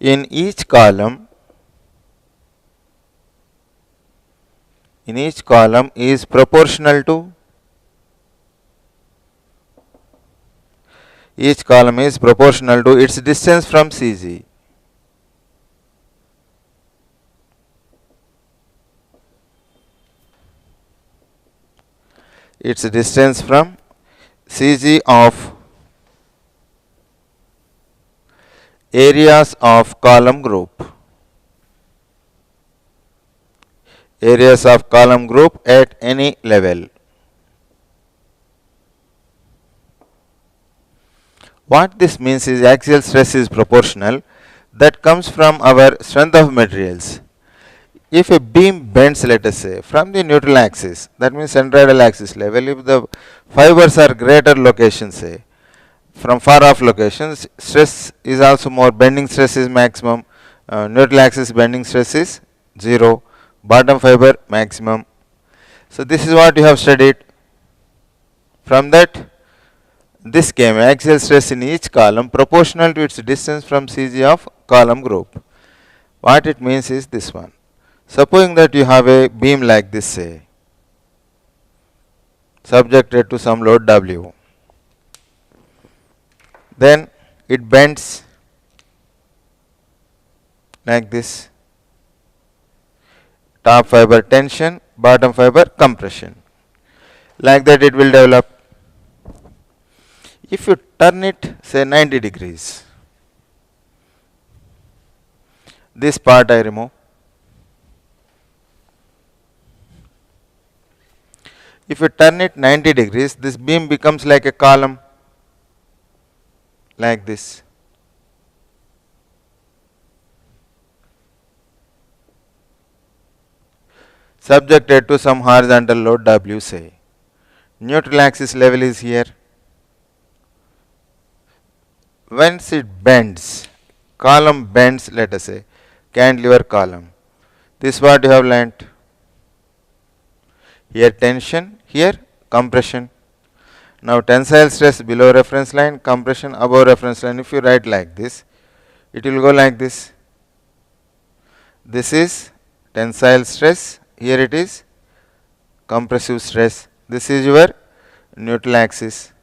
in each column is proportional to its distance from CG. Its distance from CG of areas of column group. Areas of column group at any level. What this means is axial stress is proportional. That comes from our strength of materials. If a beam bends, let us say, from the neutral axis, that means centroidal axis level, if the fibers are greater location, say, from far off locations, stress is also more, bending stress is maximum, neutral axis bending stress is 0, bottom fiber maximum. So this is what you have studied. From that, this came axial stress in each column proportional to its distance from CG of column group. What it means is this one. Supposing that you have a beam like this, say, subjected to some load W, then it bends like this, top fiber tension, bottom fiber compression, like that it will develop. If you turn it, say, 90 degrees, this part I remove. If you turn it 90 degrees, this beam becomes like a column, like this. Subjected to some horizontal load W, say. Neutral axis level is here. Once it bends, column bends, let us say, cantilever column. This is what you have learnt. Here tension, here compression. Now tensile stress below reference line, compression above reference line. If you write like this, it will go like this. This is tensile stress, here it is compressive stress. This is your neutral axis.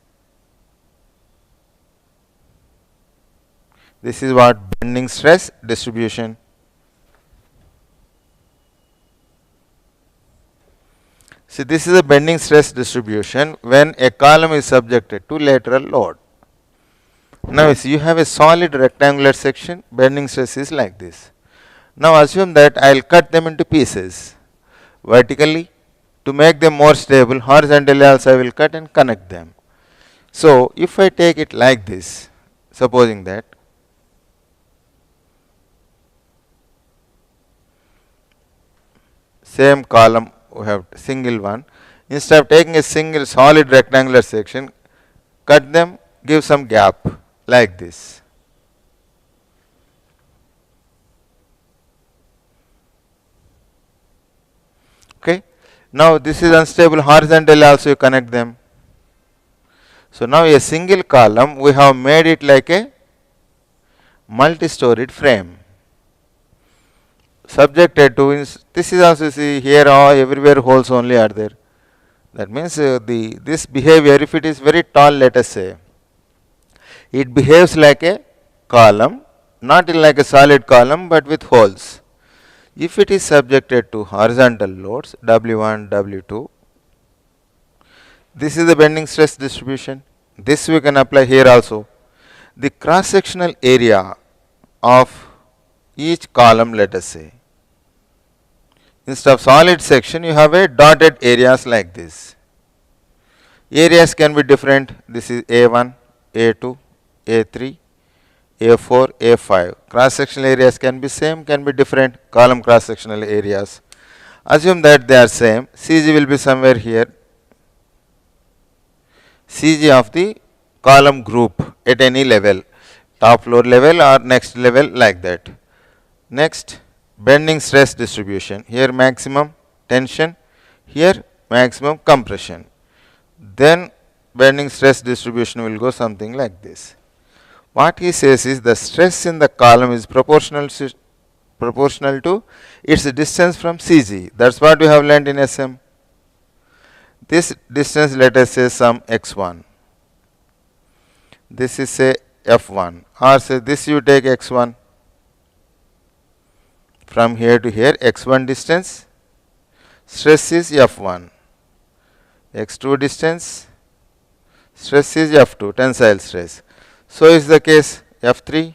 This is what bending stress distribution. See, this is a bending stress distribution when a column is subjected to lateral load. Now, if you have a solid rectangular section, bending stress is like this. Now, assume that I will cut them into pieces vertically to make them more stable. Horizontally also I will cut and connect them. So if I take it like this, supposing that same column we have single one, instead of taking a single solid rectangular section, cut them, give some gap like this. Okay. Now this is unstable horizontally also you connect them. So now a single column we have made it like a multi-storied frame. Subjected to, this is also, see here all everywhere holes only are there. That means this behavior, if it is very tall, let us say, it behaves like a column, not like a solid column but with holes. If it is subjected to horizontal loads W1, W2, this is the bending stress distribution. This we can apply here also. The cross sectional area of each column, let us say, instead of solid section you have a dotted areas like this. Areas can be different. This is A1, A2, A3, A4, A5. Cross sectional areas can be same, can be different. Column cross sectional areas. Assume that they are same. CG will be somewhere here. CG of the column group at any level, top floor level or next level, like that. Next, bending stress distribution. Here maximum tension, here maximum compression. Then bending stress distribution will go something like this. What he says is the stress in the column is proportional to its distance from CG. That's what we have learned in SM. This distance, let us say some x1. This is say f1, or say this you take x1. From here to here, x1 distance, stress is f1. x2 distance, stress is f2, tensile stress. So is the case f3,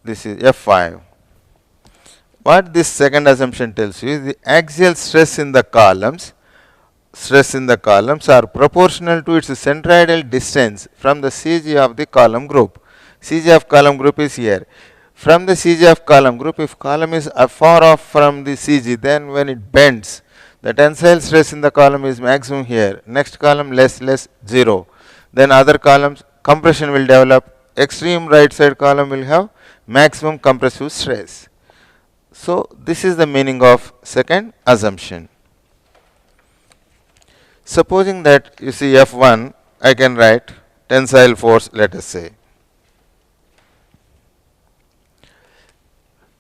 this is f5. What this second assumption tells you is the axial stress in the columns are proportional to its centroidal distance from the CG of the column group. CG of column group is here. From the CG of column group, if column is far off from the CG, then when it bends, the tensile stress in the column is maximum here. Next column less, 0. Then other columns compression will develop. Extreme right side column will have maximum compressive stress. So this is the meaning of second assumption. Supposing that you see F1, I can write tensile force, let us say.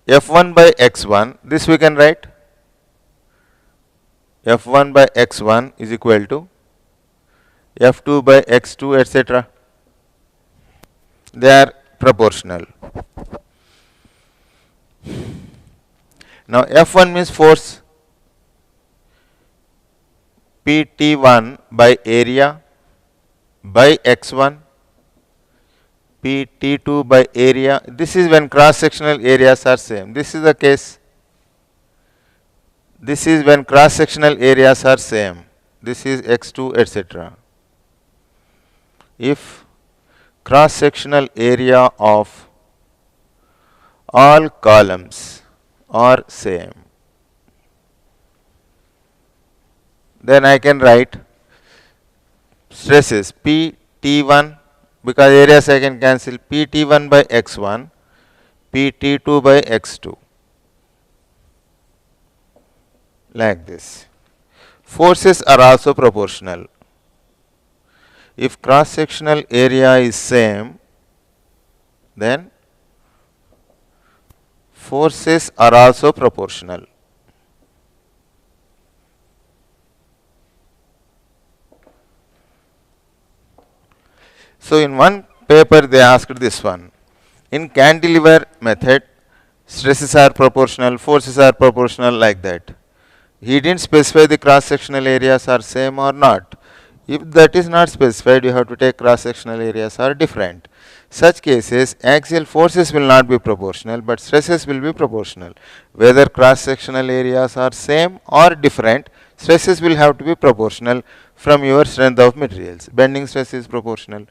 F1 by x1, this we can write. F1 by x1 is equal to F2 by x2, etc. They are proportional. Now F1 means force. PT1 by area by x1, PT2 by area. This is when cross sectional areas are same. This is the case. This is when cross sectional areas are same. This is x2, etc. If cross sectional area of all columns are same, then I can write stresses PT1, because areas I can cancel, PT1 by x1, PT2 by x2, like this. Forces are also proportional. If cross sectional area is same, then forces are also proportional. So in one paper they asked this one. In cantilever method, stresses are proportional, forces are proportional, like that. He didn't specify the cross sectional areas are same or not. If that is not specified, you have to take cross sectional areas are different. Such cases, axial forces will not be proportional, but stresses will be proportional. Whether cross sectional areas are same or different, stresses will have to be proportional from your strength of materials. Bending stress is proportional.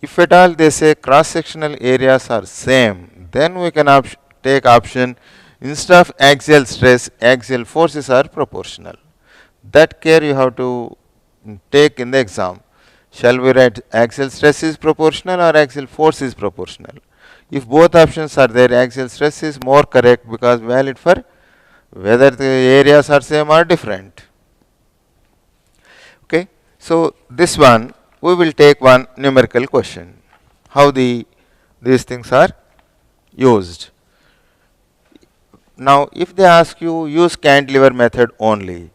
If at all they say cross-sectional areas are same, then we can take option instead of axial stress, axial forces are proportional. That care you have to take in the exam. Shall we write axial stress is proportional or axial force is proportional? If both options are there, axial stress is more correct because valid for whether the areas are same or different. Okay, so this one we will take one numerical question. How these things are used. Now, if they ask you use cantilever method only,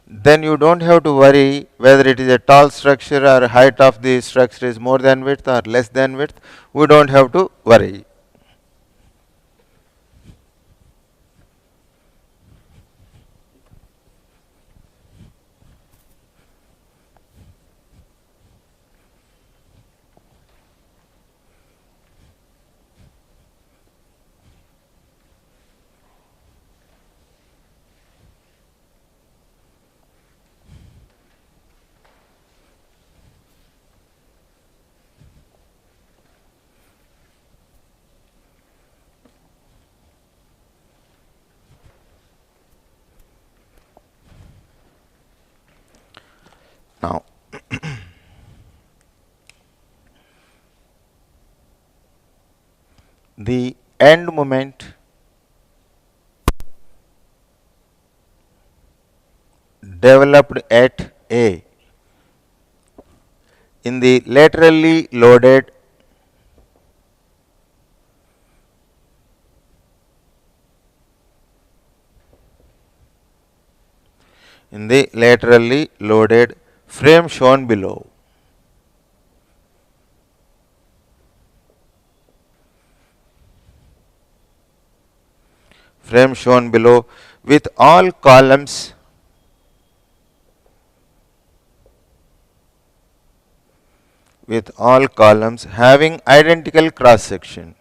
then you don't have to worry whether it is a tall structure or height of the structure is more than width or less than width. We don't have to worry. Now, the end moment developed at A in the laterally loaded frame shown below. Frame shown below with all columns having identical cross section.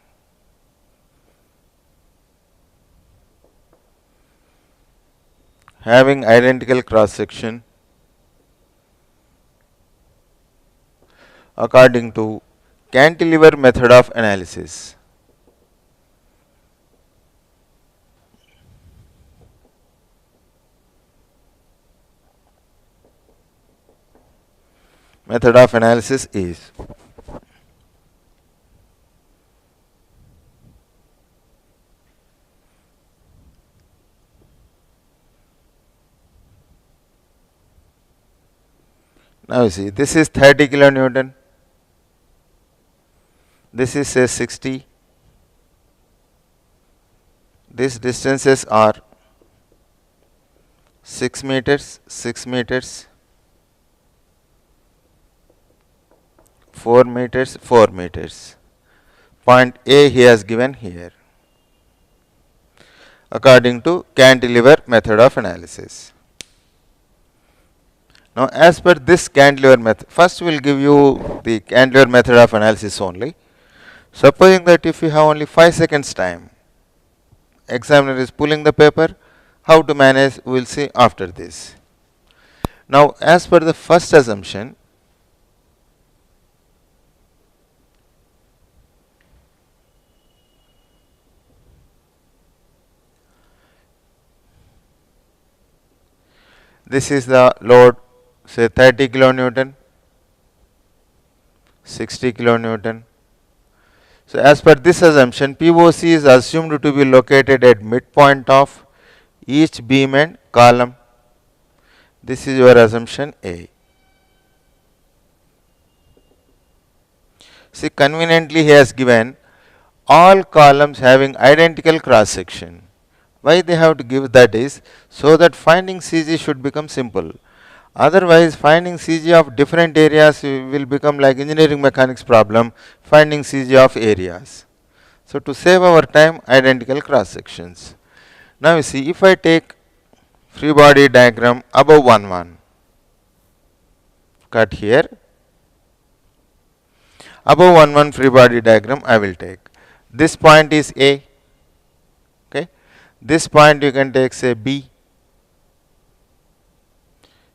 According to cantilever method of analysis. Method of analysis is now you see this is 30 kilonewton, this is say 60, these distances are 6 meters, 4 meters, 4 meters. Point A he has given here according to cantilever method of analysis. Now, as per this cantilever method, first we will give you the cantilever method of analysis only. Supposing that if you have only 5 seconds time, examiner is pulling the paper, how to manage we will see after this. Now, as per the first assumption, this is the load say 30 kilonewton, 60 kilonewton. So, as per this assumption, POC is assumed to be located at midpoint of each beam and column. This is your assumption A. See, conveniently he has given all columns having identical cross section. Why they have to give that is so that finding CG should become simple. Otherwise, finding CG of different areas will become like engineering mechanics problem, finding CG of areas. So, to save our time, identical cross sections. Now, you see, if I take free body diagram above 1, cut here, above 1 free body diagram I will take. This point is A, okay. This point you can take say B,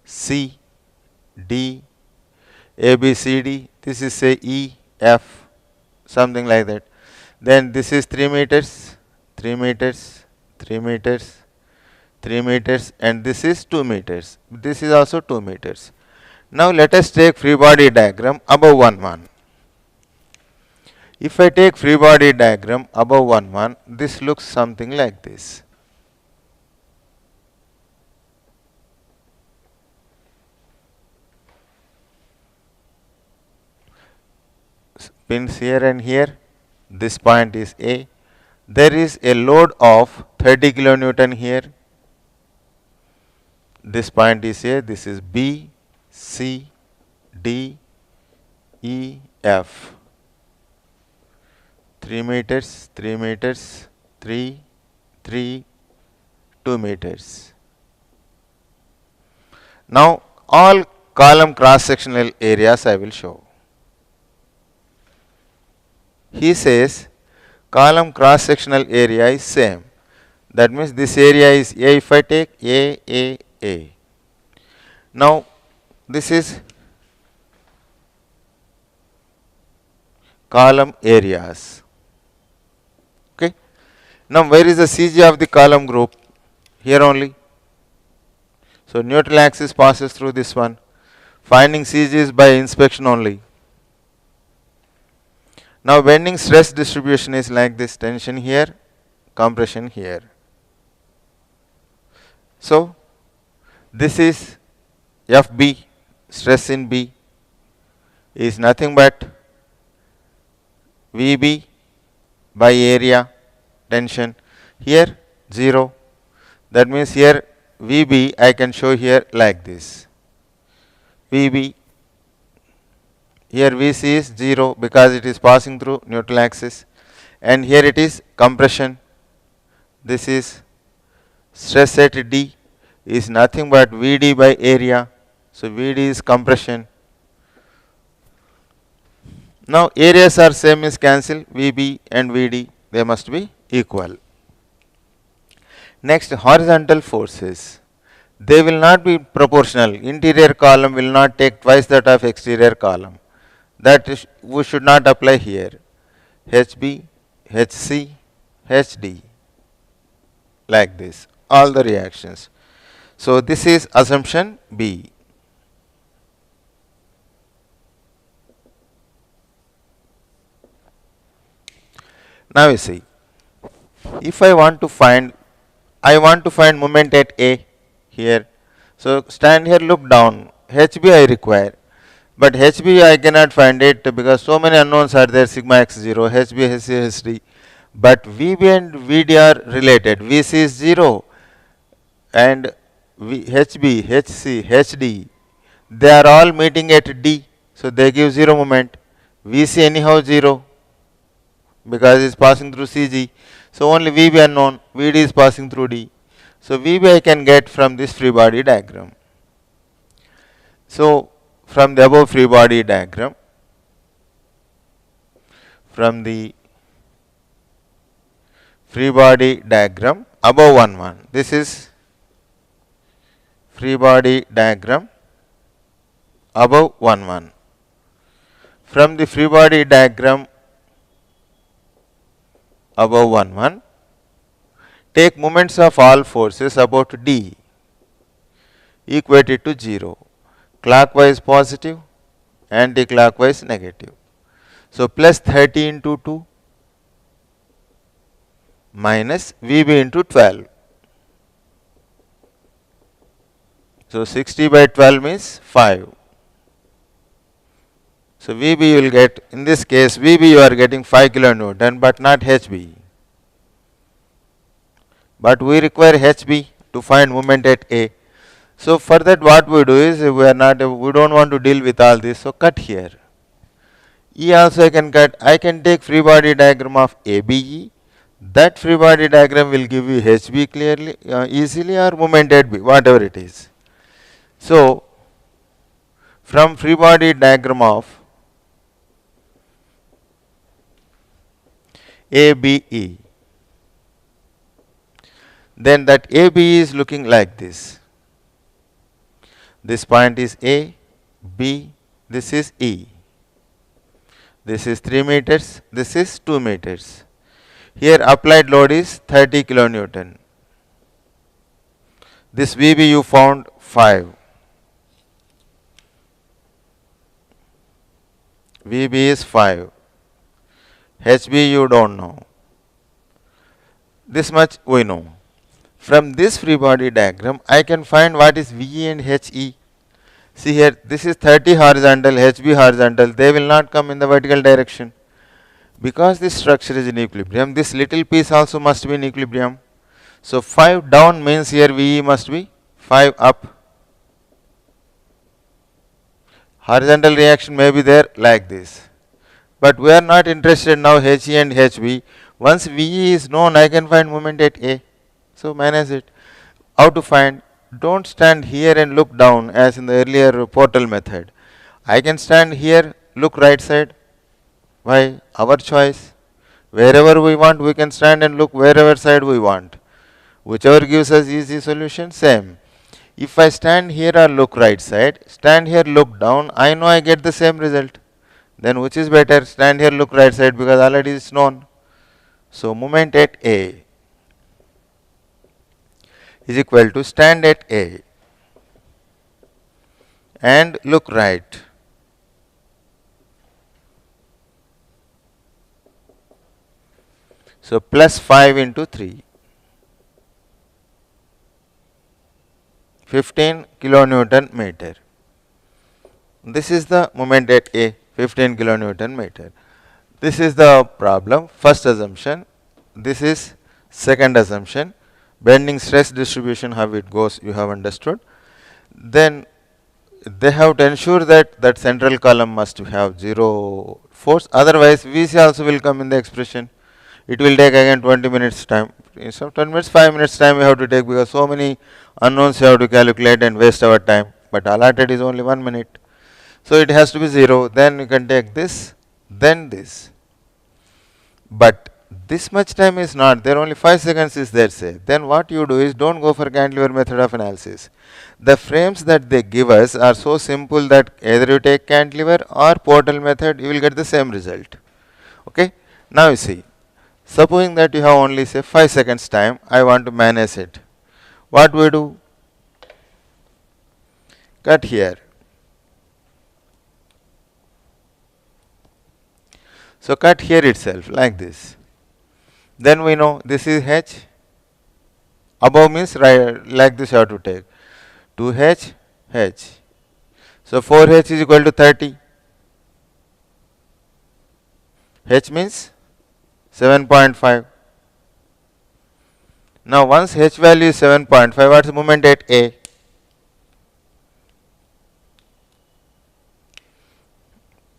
C, D, A, B, C, D. This is say E, F, something like that. Then this is 3 meters, 3 meters, 3 meters, 3 meters, and this is 2 meters. This is also 2 meters. Now let us take free body diagram above 1, 1. If I take free body diagram above 1, 1, this looks something like this. Pins here and here. This point is A. There is a load of 30 kilonewton here. This point is A. This is B, C, D, E, F. 3 meters, 3 meters, 3, 3, 2 meters. Now all column cross-sectional areas I will show. He says column cross-sectional area is same. That means this area is A. If I take A. Now this is column areas. Okay. Now where is the CG of the column group? Here only. So neutral axis passes through this one. Finding CG is by inspection only. Now bending stress distribution is like this: tension here, compression here. So this is FB, stress in B is nothing but VB by area, tension. Here 0. That means here VB I can show here like this. VB, here VC is 0 because it is passing through neutral axis, and here it is compression. This is stress at D is nothing but VD by area. So VD is compression. Now areas are same is cancel, VB and VD, they must be equal. Next, horizontal forces. They will not be proportional. Interior column will not take twice that of exterior column. That is, we should not apply here. HB, HC, HD, like this, all the reactions. So this is assumption B. Now you see, if I want to find moment at A here. So stand here, look down. HB I require, but HB I cannot find it because so many unknowns are there. Sigma x 0, HB, HC, HD. But VB and VD are related. VC is 0 and HB, HC, HD, they are all meeting at D. So they give 0 moment. VC anyhow 0 because it is passing through CG. So only VB unknown, VD is passing through D. So VB I can get from this free body diagram. So from the above free body diagram, above 1, 1. This is free body diagram above 1, 1. From the free body diagram above 1, 1, take moments of all forces about D equated to 0, clockwise positive, anti-clockwise negative. So plus 30 into 2 minus VB into 12. So 60 by 12 means 5. So VB you will get, in this case VB you are getting 5 kilonewton but not HB. But we require HB to find moment at A. So for that what we do is we don't want to deal with all this, so cut here. E also I can cut. I can take free body diagram of ABE. That free body diagram will give you HB clearly, easily, or moment at B, whatever it is. So from free body diagram of ABE, then that ABE is looking like this. This point is A, B, this is E. This is 3 meters, this is 2 meters. Here applied load is 30 kilonewton. This VB you found 5. VB is 5. HB you don't know. This much we know. From this free body diagram, I can find what is VE and HE. See here, this is 30 horizontal, HB horizontal. They will not come in the vertical direction. Because this structure is in equilibrium, this little piece also must be in equilibrium. So 5 down means here VE must be 5 up. Horizontal reaction may be there like this. But we are not interested now HE and HB. Once VE is known, I can find moment at A. So minus it. How to find? Don't stand here and look down as in the earlier portal method. I can stand here, look right side. Why? Our choice. Wherever we want, we can stand and look wherever side we want. Whichever gives us easy solution, same. If I stand here or look right side, stand here, look down, I know I get the same result. Then which is better? Stand here, look right side because already it's known. So moment at A is equal to stand at A and look right. So plus 5 into 3. 15 kilonewton meter. This is the moment at A, 15 kilonewton meter. This is the problem, first assumption. This is second assumption. Bending stress distribution, how it goes, you have understood. Then they have to ensure that that central column must have 0 force. Otherwise, VC also will come in the expression. It will take again 20 minutes time. Instead of 20 minutes, 5 minutes time we have to take because so many unknowns you have to calculate and waste our time. But allotted is only 1 minute. So it has to be 0. Then you can take this, then this. But this much time is not there, only 5 seconds is there, say. Then what you do is don't go for cantilever method of analysis. The frames that they give us are so simple that either you take cantilever or portal method, you will get the same result. Okay. Now you see, supposing that you have only say 5 seconds time, I want to manage it. What we do? Cut here. So cut here itself like this. Then we know this is H. Above means right, like this you have to take. 2H, H. So 4H is equal to 30. H means 7.5. Now once H value is 7.5, what's the moment at A?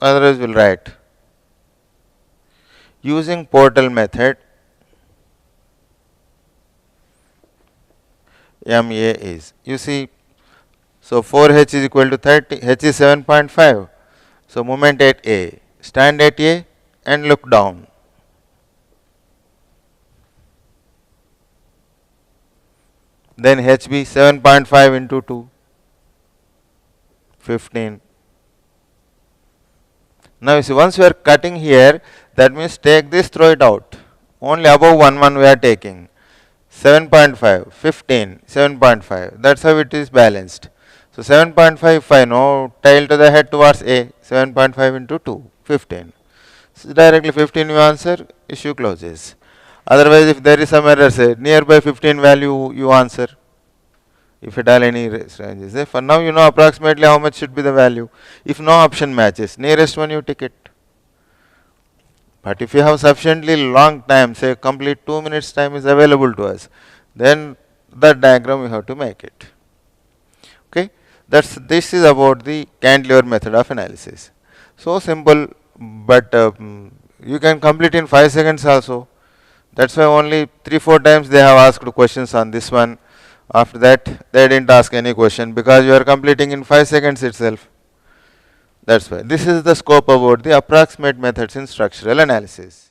Otherwise we'll write. Using portal method, MA is, you see, so 4H is equal to 30, H is 7.5. So moment at A, stand at A and look down. Then HB 7.5 into 2, 15. Now you see, once we are cutting here, that means take this, throw it out. Only above 1 we are taking. 7.5, 15, 7.5. That's how it is balanced. So 7.5, if I know, tail to the head towards A, 7.5 into 2, 15. So directly 15 you answer, issue closes. Otherwise, if there is some error, say nearby 15 value you answer. If at all any ranges. For now you know approximately how much should be the value. If no option matches, nearest one you take it. But if you have sufficiently long time, say complete 2 minutes time is available to us, then that diagram we have to make it. Okay, this is about the cantilever method of analysis. So simple, but you can complete in 5 seconds also. That's why only 3-4 times they have asked questions on this one. After that, they didn't ask any question because you are completing in 5 seconds itself. That's why. This is the scope about the approximate methods in structural analysis.